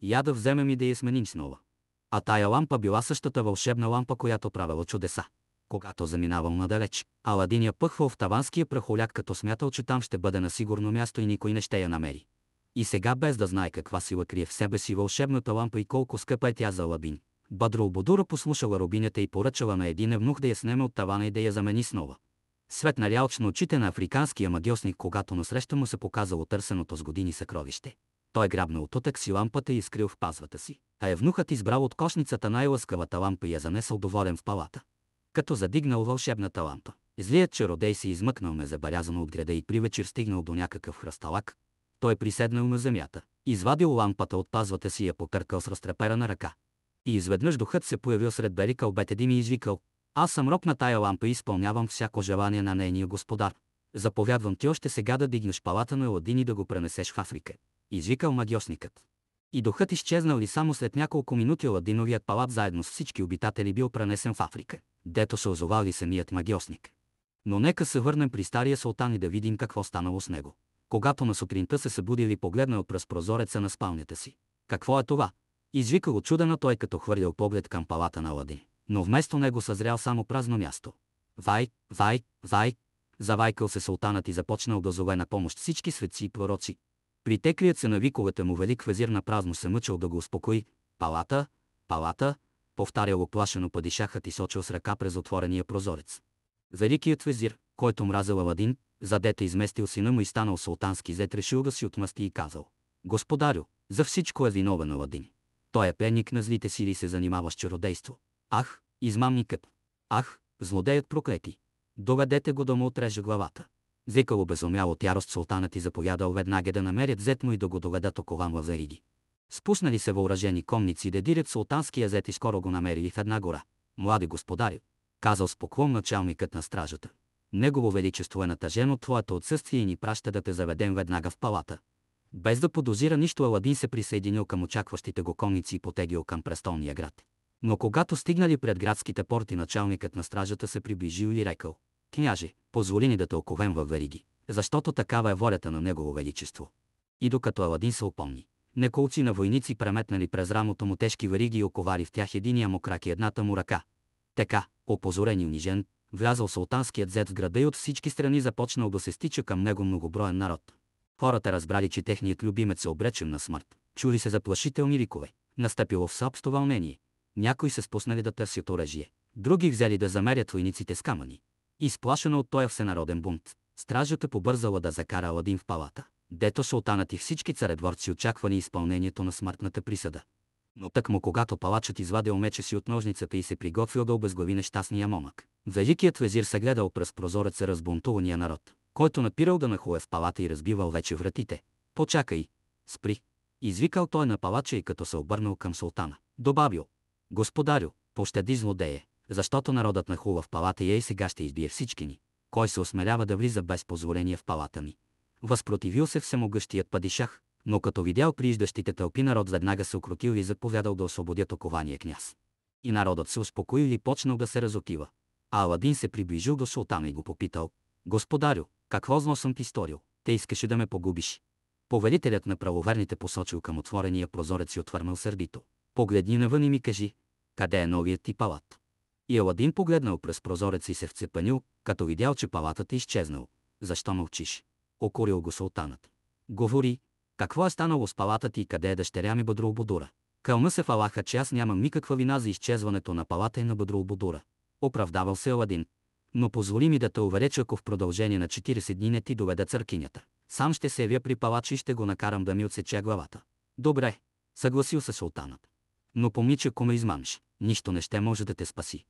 Я да вземем и да я сменим с нова. А тая лампа била същата вълшебна лампа, която правила чудеса. Когато заминавал надалеч, Аладин я пъхвал в таванския прахоляк, като смятал, че там ще бъде на сигурно място и никой не ще я намери. И сега, без да знае каква сила крие в себе си вълшебната лампа и колко скъпа е тя за Аладин, Бадролбодура послушала робинята и поръчала на един евнух да я снеме от тавана и да я замени с нова. Светнали алчно очите на африканския магьосник, когато насреща му се показало търсеното с години съкровище. Той грабнал от утък си лампата и изкрил в пазвата си, а евнухът избрал от кошницата най-лъскавата лампа и я занесъл доволен в палата. Като задигнал вълшебната лампа, злият чародей се измъкнал незабелязано от града и при вечер стигнал до някакъв хръсталак. Той приседнал на земята, извадил лампата от пазвата си и я потъркал с разтреперана ръка. И изведнъж духът се появил сред бели кълбетеди и извикал: аз съм роб на тая лампа и изпълнявам всяко желание на нейния господар. Заповядвам ти още сега да дигнеш палата на Аладин и да го пренесеш в Африка. Извикал магьосникът. И духът изчезнал и само след няколко минути Аладиновият палат заедно с всички обитатели бил пренесен в Африка, дето се озовал и самият магьосник. Но нека се върнем при стария султан и да видим какво станало с него. Когато на сутринта се събудил и погледнал през прозореца на спалнята си. Какво е това? Извикал очудено той, като хвърлял поглед към палата на Аладин. Но вместо него съзрял само празно място. Вай, вай, вай! Завайкал се султанът и започнал да зове на помощ всички светци и пророци. Притеклият се на виковете му велик везир на празно се мъчил да го успокои. Палата, палата, повтарял оплашено падишахът и сочил с ръка през отворения прозорец. Великият везир, който мразил Аладин, задете изместил сина му и станал султански зет, решил да си отмъсти и казал: господарю, за всичко е виновен Аладин. Той е пленник на злите сили и се занимава с чародейство. Ах, измамникът! Ах, злодеят проклети! Доведете го да му отреже главата. Викал обезумял от ярост султанът и заповядал веднага да намерят зет му и да го доведат окован във вериги. Спуснали се въоръжени конници да дирят султанския зет и скоро го намерили в една гора. Млади господари, казал с поклон началникът на стражата, негово величество е натъжен от твоето отсъствие и ни праща да те заведем веднага в палата. Без да подозира нищо, Аладин се присъединил към очакващите го конници и потегил към престолния град. Но когато стигнали пред градските порти, началникът на стражата се приближил и рекал: княже, позволи ни да те оковем във вериги, защото такава е волята на негово величество. И докато Аладин се опомни, неколци на войници преметнали през рамото му тежки вериги и оковали в тях единия му крак и едната му ръка. Така, опозорен и унижен, влязъл султанският зет в града и от всички страни започнал да се стича към него многоброен народ. Хората разбрали, че техният любимец е обречен на смърт. Чули се заплашителни рикове. Настъпило всеобщо вълнение. Някои се спуснали да търсят оръжие, други взели да замерят войниците с камъни. Изплашено от този всенароден бунт, стражата побързала да закара Аладин в палата, дето султанът и всички царедворци очаквали изпълнението на смъртната присъда. Но тъкмо когато палачът извадил меча си от ножницата и се приготвил да обезглави нещастния момък, великият везир се гледал през прозореца разбунтувания народ, който напирал да нахуе в палата и разбивал вече вратите. Почакай, спри! Извикал той на палача и като се обърнал към султана, добавил: господарю, пощади злодее, защото народът нахува в палата и сега ще избие всички ни. Кой се осмелява да влиза без позволение в палата ми? Възпротивил се всемогъщият падишах, но като видял прииждащите тълпи, народ веднага се укротил и заповядал да освободят окования княз. И народът се успокоил и почнал да се разотива. А Аладин се приближил до султана и го попитал: господарю, какво зло съм ти сторил? Те искаше да ме погубиш. Повелителят на правоверните посочил към отворения прозорец и отвърнал сърдито. Погледни навън и ми кажи, къде е новият ти палат? И Аладин погледнал през прозореца и се вцепанил, като видял, че палатът е изчезнал. Защо мълчиш? Окорил го султанът. Говори, какво е станало с палата ти и къде е дъщеря ми Бадрулбудура? Кълна се в Аллаха, че аз нямам никаква вина за изчезването на палата и на Бадрулбудура. Оправдавал се Аладин. Но позволи ми да те уверя, че ако в продължение на 40 дни не ти доведа църкинята, сам ще се явя при палача и ще го накарам да ми отсече главата. Добре, съгласил се султанът. Но помни, че ако ме измамиш, нищо не ще може да те спаси.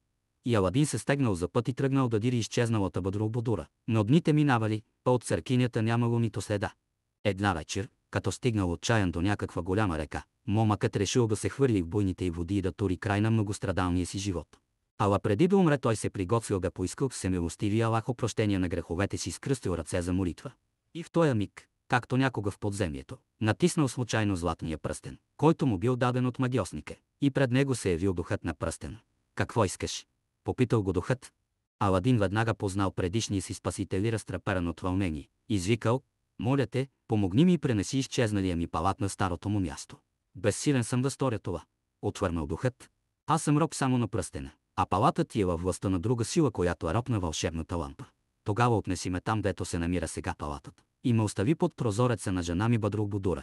И Аладин се стегнал за път и тръгнал да дири изчезналата Бадрулбудура. Но дните минавали, а от църкинята нямало нито следа. Една вечер, като стигнал отчаян до някаква голяма река, момъкът решил да се хвърли в буйните й води и да тури край на многострадалния си живот. Ала преди да умре, той се приготвил да поиска всемилостиви Аллах опрощение на греховете си, скръстил ръце за молитва. И в този миг, както някога в подземието, натиснал случайно златния пръстен, който му бил даден от магьосника, и пред него се явил духът на пръстена. Какво искаш? Попитал го духът. Аладин веднага познал предишния си спасител и разтреперан от вълнение. Извикал: моля те, помогни ми и пренеси изчезналия ми палат на старото му място. Безсилен съм да сторя това, отвърнал духът. Аз съм роб само на пръстена, а палатът ти е във властта на друга сила, която е роб на вълшебната лампа. Тогава отнеси ме там, дето се намира сега палатът, и ме остави под прозореца на жена ми Бадрулбудура.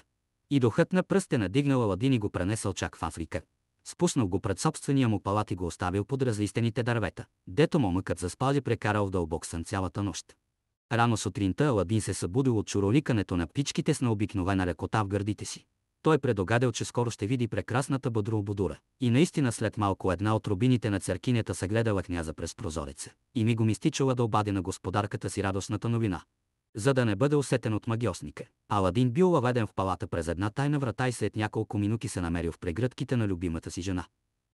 И духът на пръстена дигнал Аладин и го пренесъл чак в Африка. Спуснал го пред собствения му палат и го оставил под разлистените дървета, дето момъкът заспал и прекарал в дълбок сън цялата нощ. Рано сутринта Аладин се събудил от чуроликането на птичките с необикновена лекота в гърдите си. Той предогадал, че скоро ще види прекрасната Бадрулбудура. И наистина след малко една от рубините на църкинята се гледала княза през прозореца и мигом изтичала да обади на господарката си радостната новина. За да не бъде усетен от магьосника, Аладин бил въведен в палата през една тайна врата и след няколко минути се намерил в прегръдките на любимата си жена.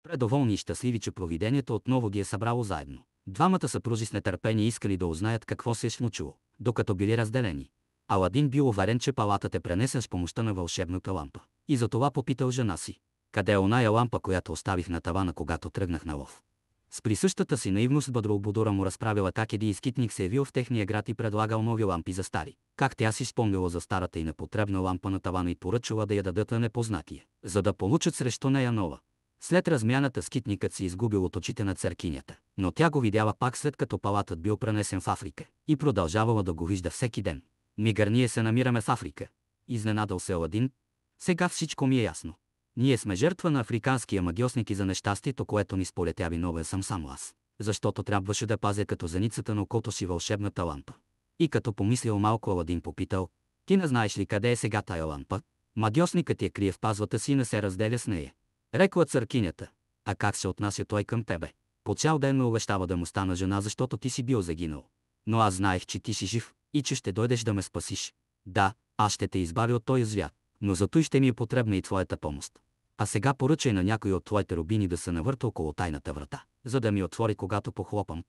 Предоволни и щастливи, че провидението отново ги е събрало заедно. Двамата съпрузи с нетърпение искали да узнаят какво се е случило, докато били разделени. Аладин бил уверен, че палатът е пренесен с помощта на вълшебната лампа. И затова попитал жена си: къде е оная лампа, която оставих на тавана, когато тръгнах на лов? С присъщата си наивност Бадрулбудура му разправила как един изкитник се явил в техния град и предлагал нови лампи за стари. Как тя си спомнила за старата и непотребна лампа на тавана и поръчала да я дадат на непознатия, за да получат срещу нея нова. След размяната скитникът си изгубил от очите на църкинята, но тя го видяла пак след като палатът бил пренесен в Африка и продължавала да го вижда всеки ден. Мигър, ние се намираме в Африка. Изненадал се Аладин. Сега всичко ми е ясно. Ние сме жертва на африканския магьосник и за нещастието, което ни сполетя, виновен съм само аз. Защото трябваше да пазя като зеницата на окото си вълшебната лампа. И като помислил малко, Аладин попитал: ти не знаеш ли къде е сега тая лампа? Магьосникът я крие в пазвата си и не се разделя с нея. Рекла църкинята: а как се отнася той към тебе? По цял ден ме увещава да му стана жена, защото ти си бил загинал. Но аз знаех, че ти си жив и че ще дойдеш да ме спасиш. Да, аз ще те избавя от този звяр, но зато и ще ми е потребна и твоята помощ. А сега поръчай на някой от твоите рубини да се навърта около тайната врата, за да ми отвори, когато похлопам.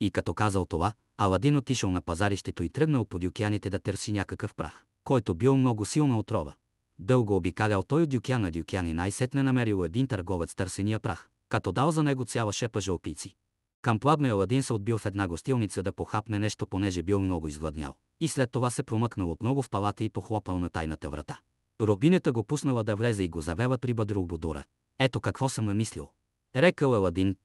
И като казал това, Аладин отишъл на пазарището и тръгнал по дюкяните да търси някакъв прах, който бил много силна отрова. Дълго обикалял той от дюкян на дюкян и най-сетне намерил един търговец търсения прах, като дал за него цяла шепа жълпици. Към пладне Аладин се отбил в една гостилница да похапне нещо, понеже бил много изгладнял, и след това се промъкнал отново в палата и похлопал на тайната врата. Рубинята го пуснала да влезе и го завела при Бадрулбудура. Ето какво съм намислил. Рекал Аладин: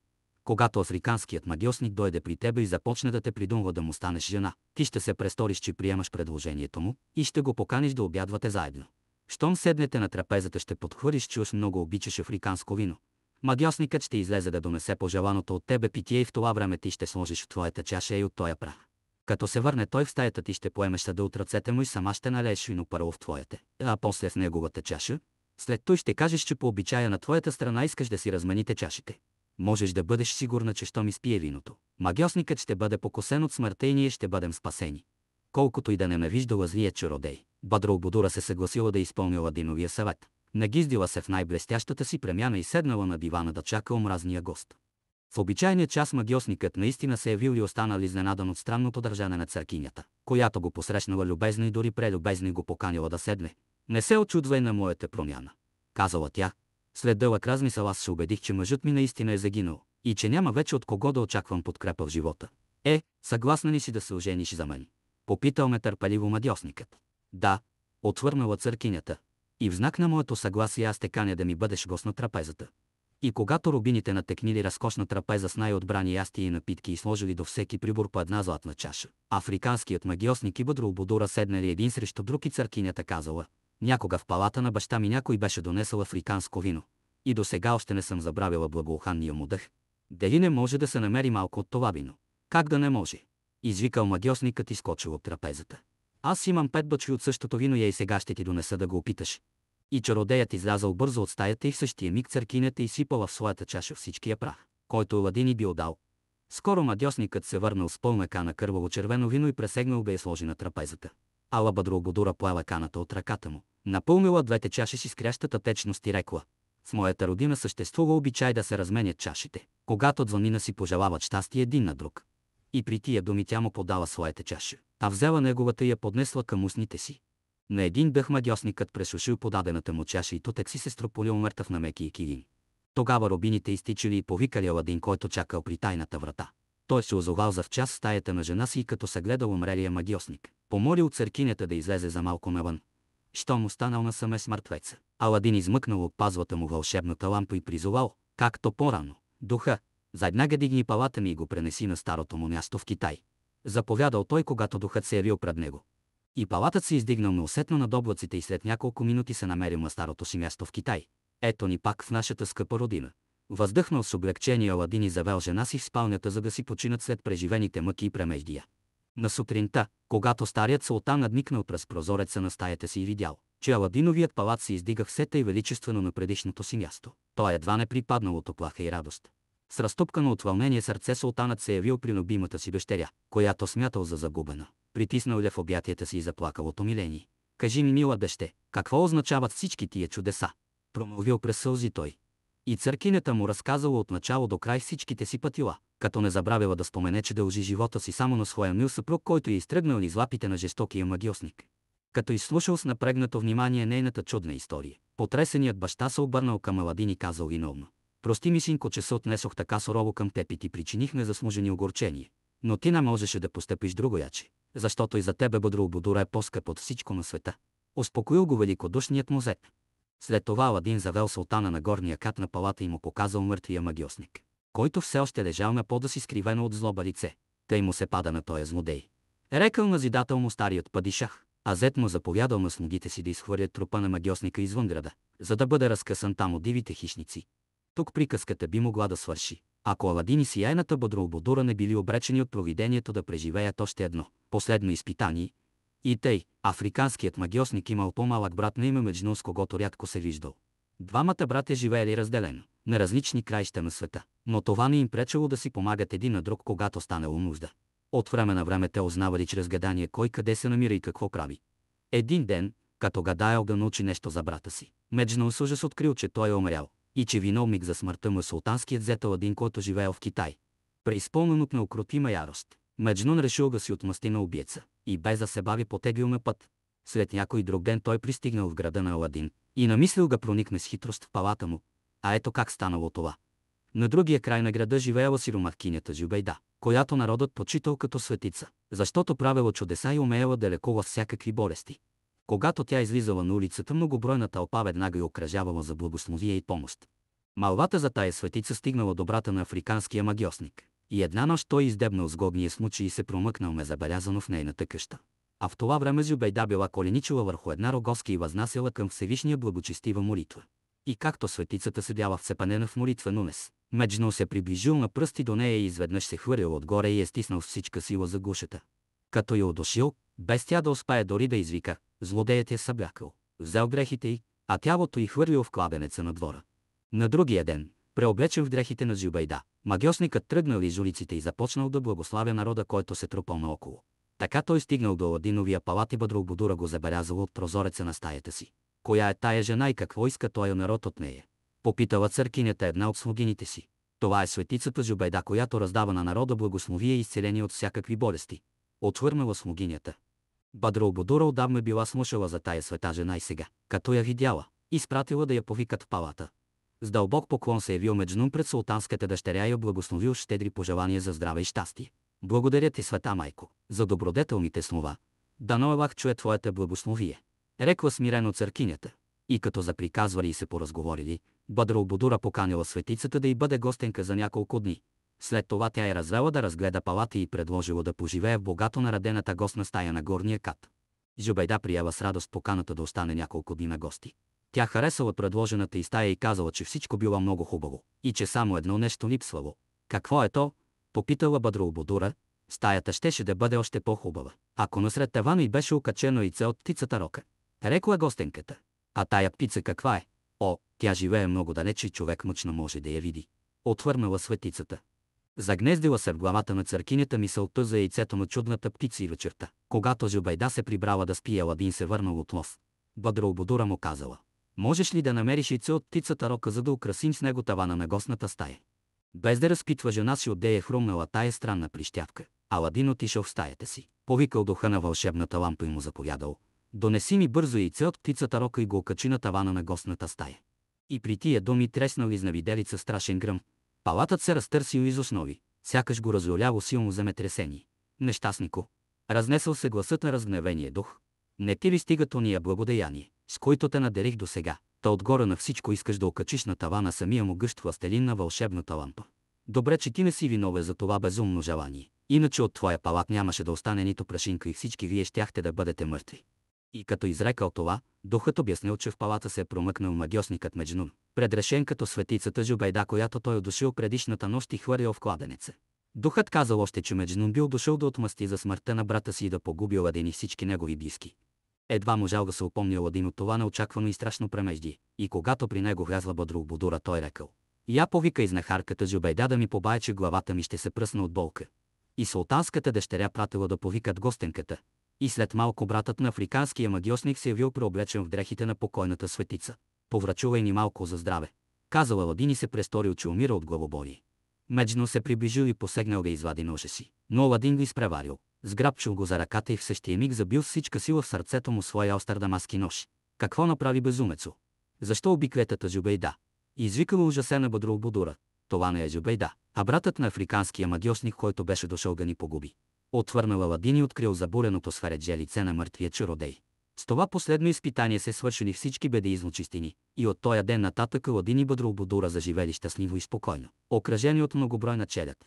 когато африканският магьосник дойде при тебе и започне да те придумва да му станеш жена, ти ще се престориш, че приемаш предложението му и ще го поканиш да обядвате заедно. Щом седнете на трапезата, ще подхвърлиш, че уж много обичаш африканско вино. Магьосникът ще излезе да донесе пожеланото от тебе питие и в това време ти ще сложиш в твоята чаша и от тоя прах. Като се върне той в стаята, ти ще поемеш съда от ръцете му и сама ще налееш вино първо в твоята, а после в неговата чаша. След той ще кажеш, че по обичая на твоята страна искаш да си размените чашите. Можеш да бъдеш сигурна, че щом изпие виното, магьосникът ще бъде покосен от смъртта и ние ще бъдем спасени. Колкото и да ненавиждала злия чародей, Бадрулбудура се съгласила да изпълни Аладиновия съвет. Нагиздила се в най-блестящата си премяна и седнала на дивана да чака омразния гост. В обичайния час магьосникът наистина се явил и останал изненадан от странното държане на църкинята, която го посрещнала любезно и дори прелюбезно го поканила да седне. Не се очудвай на моята промяна, казала тя. След дълъг размисъл аз се убедих, че мъжът ми наистина е загинал и че няма вече от кого да очаквам подкрепа в живота. Съгласна ли си да се ожениш за мен? Попитал ме търпеливо мадьосникът. Да, отвърнала църкинята. И в знак на моето съгласие аз те каня да ми бъдеш гост на трапезата. И когато рубините натекнили разкошна трапеза с най-отбрани ястия и напитки и сложили до всеки прибор по една златна чаша, африканският магиосник и Бъдроободура седнали един срещу друг и църкинята казала: някога в палата на баща ми някой беше донесъл африканско вино. И до сега още не съм забравила благоуханния му дъх. Дали не може да се намери малко от това вино? Как да не може? Извикал магиосникът и скочил от трапезата. Аз имам 5 бъчви от същото вино и сега ще ти донеса да го опиташ. И чародеят излязъл бързо от стаята и в същия миг църкинята изсипала в своята чаша всичкия прах, който Аладин й бил дал. Скоро мадьосникът се върнал с пълна кана кърваво червено вино и пресегнал да я сложи на трапезата. Ала Бъдроободура поела каната от ръката му, напълнила двете чаши с изкрящата течност и рекла: в моята родина съществува обичай да се разменят чашите, когато двамина си пожелават щастие един на друг. И при тия думи тя му подала своята чаша, а взела неговата и я поднесла към устните си. На един дъх мадьосникът пресушил подадената му чаша и тутък си се строполил мъртъв на мекия килим. Тогава робините изтичали и повикали Аладин, който чакал при тайната врата. Той се озовал за в час в стаята на жена си и като се гледал умрелия магиосник, помолил църкинята да излезе за малко навън. Щом останал насаме с мъртвеца, Аладин измъкнал от пазвата му вълшебната лампа и призовал, както по-рано: духа, веднага дигни палата ми и го пренеси на старото му място в Китай. Заповядал той, когато духът се явил пред него. И палатът се издигнал неусетно над облаците и след няколко минути се намерил на старото си място в Китай. Ето ни пак в нашата скъпа родина. Въздъхнал с облегчение Аладин и завел жена си в спалнята, за да си починат след преживените мъки и премеждия. На сутринта, когато старият султан надникнал през прозореца на стаята си и видял, че Аладиновият палат се издига все тъй величествено на предишното си място, той едва не припаднал от оплаха и радост. С разтупкано от вълнение сърце султанът се явил при любимата си дъщеря, която смятал за загубена. Притиснал я в обятията си и заплакал от умиление. Кажи ми, мила дъще, какво означават всички тия чудеса? Промълвил през сълзи той. И църкинята му разказала от начало до край всичките си пътила, като не забравила да спомене, че дължи живота си само на своя мил съпруг, който е изтръгнал из лапите на жестокия магиосник. Като изслушал с напрегнато внимание нейната чудна история, потресеният баща се обърнал към Аладин и казал виновно: прости ми, синко, че се отнесох така сурово към теб и ти причиних незаслужени огорчения, но ти не можеше да постъпиш другояче, защото и за тебе Бъдроободура е по-скъп от всичко на света. Успокоил го великодушният му зет. След това Аладин завел султана на горния кат на палата и му показал мъртвия магиосник, който все още лежал на пода си скривено от злоба лице. Тъй му се пада на тоя злодей. Рекал назидател му старият падишах, а зет му заповядал на слугите си да изхвърлят трупа на магиосника извън града, за да бъде разкъсан там от дивите хищници. Тук приказката би могла да свърши, ако Аладин и сияйната Бъдроободура не били обречени от провидението да преживеят още едно последно изпитание. И тъй, африканският магиосник имал по-малък брат на име Меджнун, с когото рядко се виждал. Двамата братя живеели разделено, на различни краища на света, но това не им пречело да си помагат един на друг, когато станало нужда. От време на време те узнавали чрез гадание кой къде се намира и какво прави. Един ден, като гадаял да научи нещо за брата си, Меджнун с ужас открил, че той е умрял и че виновник за смъртта му е султанският зет Аладин, който живеел в Китай. Преизпълнен от неукротима ярост, Меджнун решил да си отмъсти на убиеца и без да се бави потеглил на път. След някой друг ден той пристигнал в града на Аладин и намислил да проникне с хитрост в палата му. А ето как станало това. На другия край на града живеела сиромахкинята Зюбейда, която народът почитал като светица, защото правила чудеса и умеела да лекува всякакви болести. Когато тя излизала на улицата, многобройна тълпа веднага й окръжавала за благословие и помощ. Малвата за тая светица стигнала до брата на африканския магиосник. И една нощ той издебнал сгодния смучи и се промъкнал незабелязано в нейната къща. А в това време Зюбейда била коленичила върху една рогозка и възнасяла към Всевишния благочестива молитва. И както светицата седяла вцепанена в молитвен унес, Меджнун се приближил на пръсти до нея и изведнъж се хвърлял отгоре и е стиснал с всичка сила за гушата. Като я удушил, без тя да успее дори да извика, злодеят я съблякал, взел дрехите й, а тялото й хвърлил в кладенеца на двора. На другия ден, преоблечен в дрехите на Зюбейда, магиосникът тръгнал из улиците и започнал да благославя народа, който се трупал наоколо. Така той стигнал до Аладиновия палат и Бъдроободура го забелязал от прозореца на стаята си. Коя е тая жена и какво иска този народ от нея? Попитала църкинята една от слугините си. Това е светицата Зюбейда, която раздава на народа благословие и изцеление от всякакви болести. Отвърнала слугинята. Бъдроободура отдавна била слушала за тая света жена и сега, като я видяла, изпратила да я повикат в палата. С дълбок поклон се явил Меджнун пред султанската дъщеря и я благословил щедри пожелания за здраве и щастие. Благодаря ти, света майко, за добродетелните слова. Дано Аллах чуе твоята благословие. Рекла смирено църкинята. И като заприказвали и се поразговорили, Бадрулбудура поканила светицата да й бъде гостенка за няколко дни. След това тя е развела да разгледа палата и предложила да поживее в богато наредената гостна стая на горния кат. Жубейда приела с радост поканата да остане няколко дни на гости. Тя харесала предложената й стая и казала, че всичко било много хубаво и че само едно нещо липсвало. Какво е то? Попитала Бадрулбудура. Стаята щеше да бъде още по-хубава, ако насред тавана й беше окачено яйце от птицата рока. Рекла гостенката. А тая птица каква е? О, тя живее много далеч и човек мъчно може да я види. Отвърнала светицата. Загнездила се в главата на църкинята мисълта за яйцето на чудната птица и вечерта. Когато Жубейда се прибрала да спи, Аладин се върнал от лов. Бадрулбудура му казала: можеш ли да намериш яйце от птицата рока, за да украсим с него тавана на гостната стая? Без да разпитва жена си отде е хрумнала тая странна прищявка. Аладин отишъл в стаята си, повикал духа на вълшебната лампа и му заповядал: донеси ми бързо яйце от птицата рока и го окачи на тавана на гостната стая. И при тия думи треснал изнавиделица страшен гръм. Палатът се разтърсил из основи, сякаш го разлюляло силно земетресение. Нещастнико! Разнесъл се гласът на разгневения дух. Не ти ли стигат ония благодеяние, с които те наделих досега? Та отгоре на всичко искаш да окачиш на тавана самия могъщ властелин на вълшебната лампа. Добре, че ти не си виновен за това безумно желание. Иначе от твоя палат нямаше да остане нито прашинка и всички вие щяхте да бъдете мъртви. И като изрекал това, духът обяснил, че в палата се е промъкнал магьосникът Меджнун, предрешен като светицата Жубейда, която той одушил предишната нощ и хвърлял в кладенеца. Духът казал още, че Меджнун бил дошъл да отмъсти за смъртта на брата си и да погуби Аладин и всички негови близки. Едва можал да се упомни Аладин от това неочаквано и страшно премежди, и когато при него влязла Бадрулбудура, той рекал: я повика изнахарката Жубейда да ми побае, че главата ми ще се пръсна от болка. И султанската дъщеря пратила да повикат гостенката. И след малко братът на африканския магьосник се явил преоблечен в дрехите на покойната светица. Поврачувай ни малко за здраве, казал Аладин и се престорил, че умира от главоболие. Меджнун се приближил и посегнал да извади ножа си, но Аладин го изпреварил, сграбчил го за ръката и в същия миг забил с всичка сила в сърцето му своя остър дамаски нож. Какво направи безумецо? Защо уби клетата Жубейда? Извикала ужасена Бадрулбудура. Това не е Жубейда, а братът на африканския магьосник, който беше дошъл да ни погуби. Отвърнал Аладин и открил забуреното сфередже лице на мъртвия чародей. С това последно изпитание се свършили всички беди и злочистини, и от тоя ден нататък Аладин и Бадрулбудура заживели щастливо и спокойно, окръжени от многобройна челяд.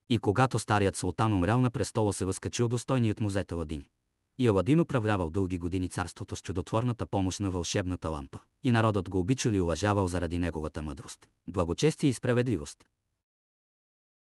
И когато старият султан умрял на престола, се възкачил достойният му зет Аладин. И Аладин управлявал дълги години царството с чудотворната помощ на вълшебната лампа. И народът го обичал и уважавал заради неговата мъдрост, благочестие и справедливост.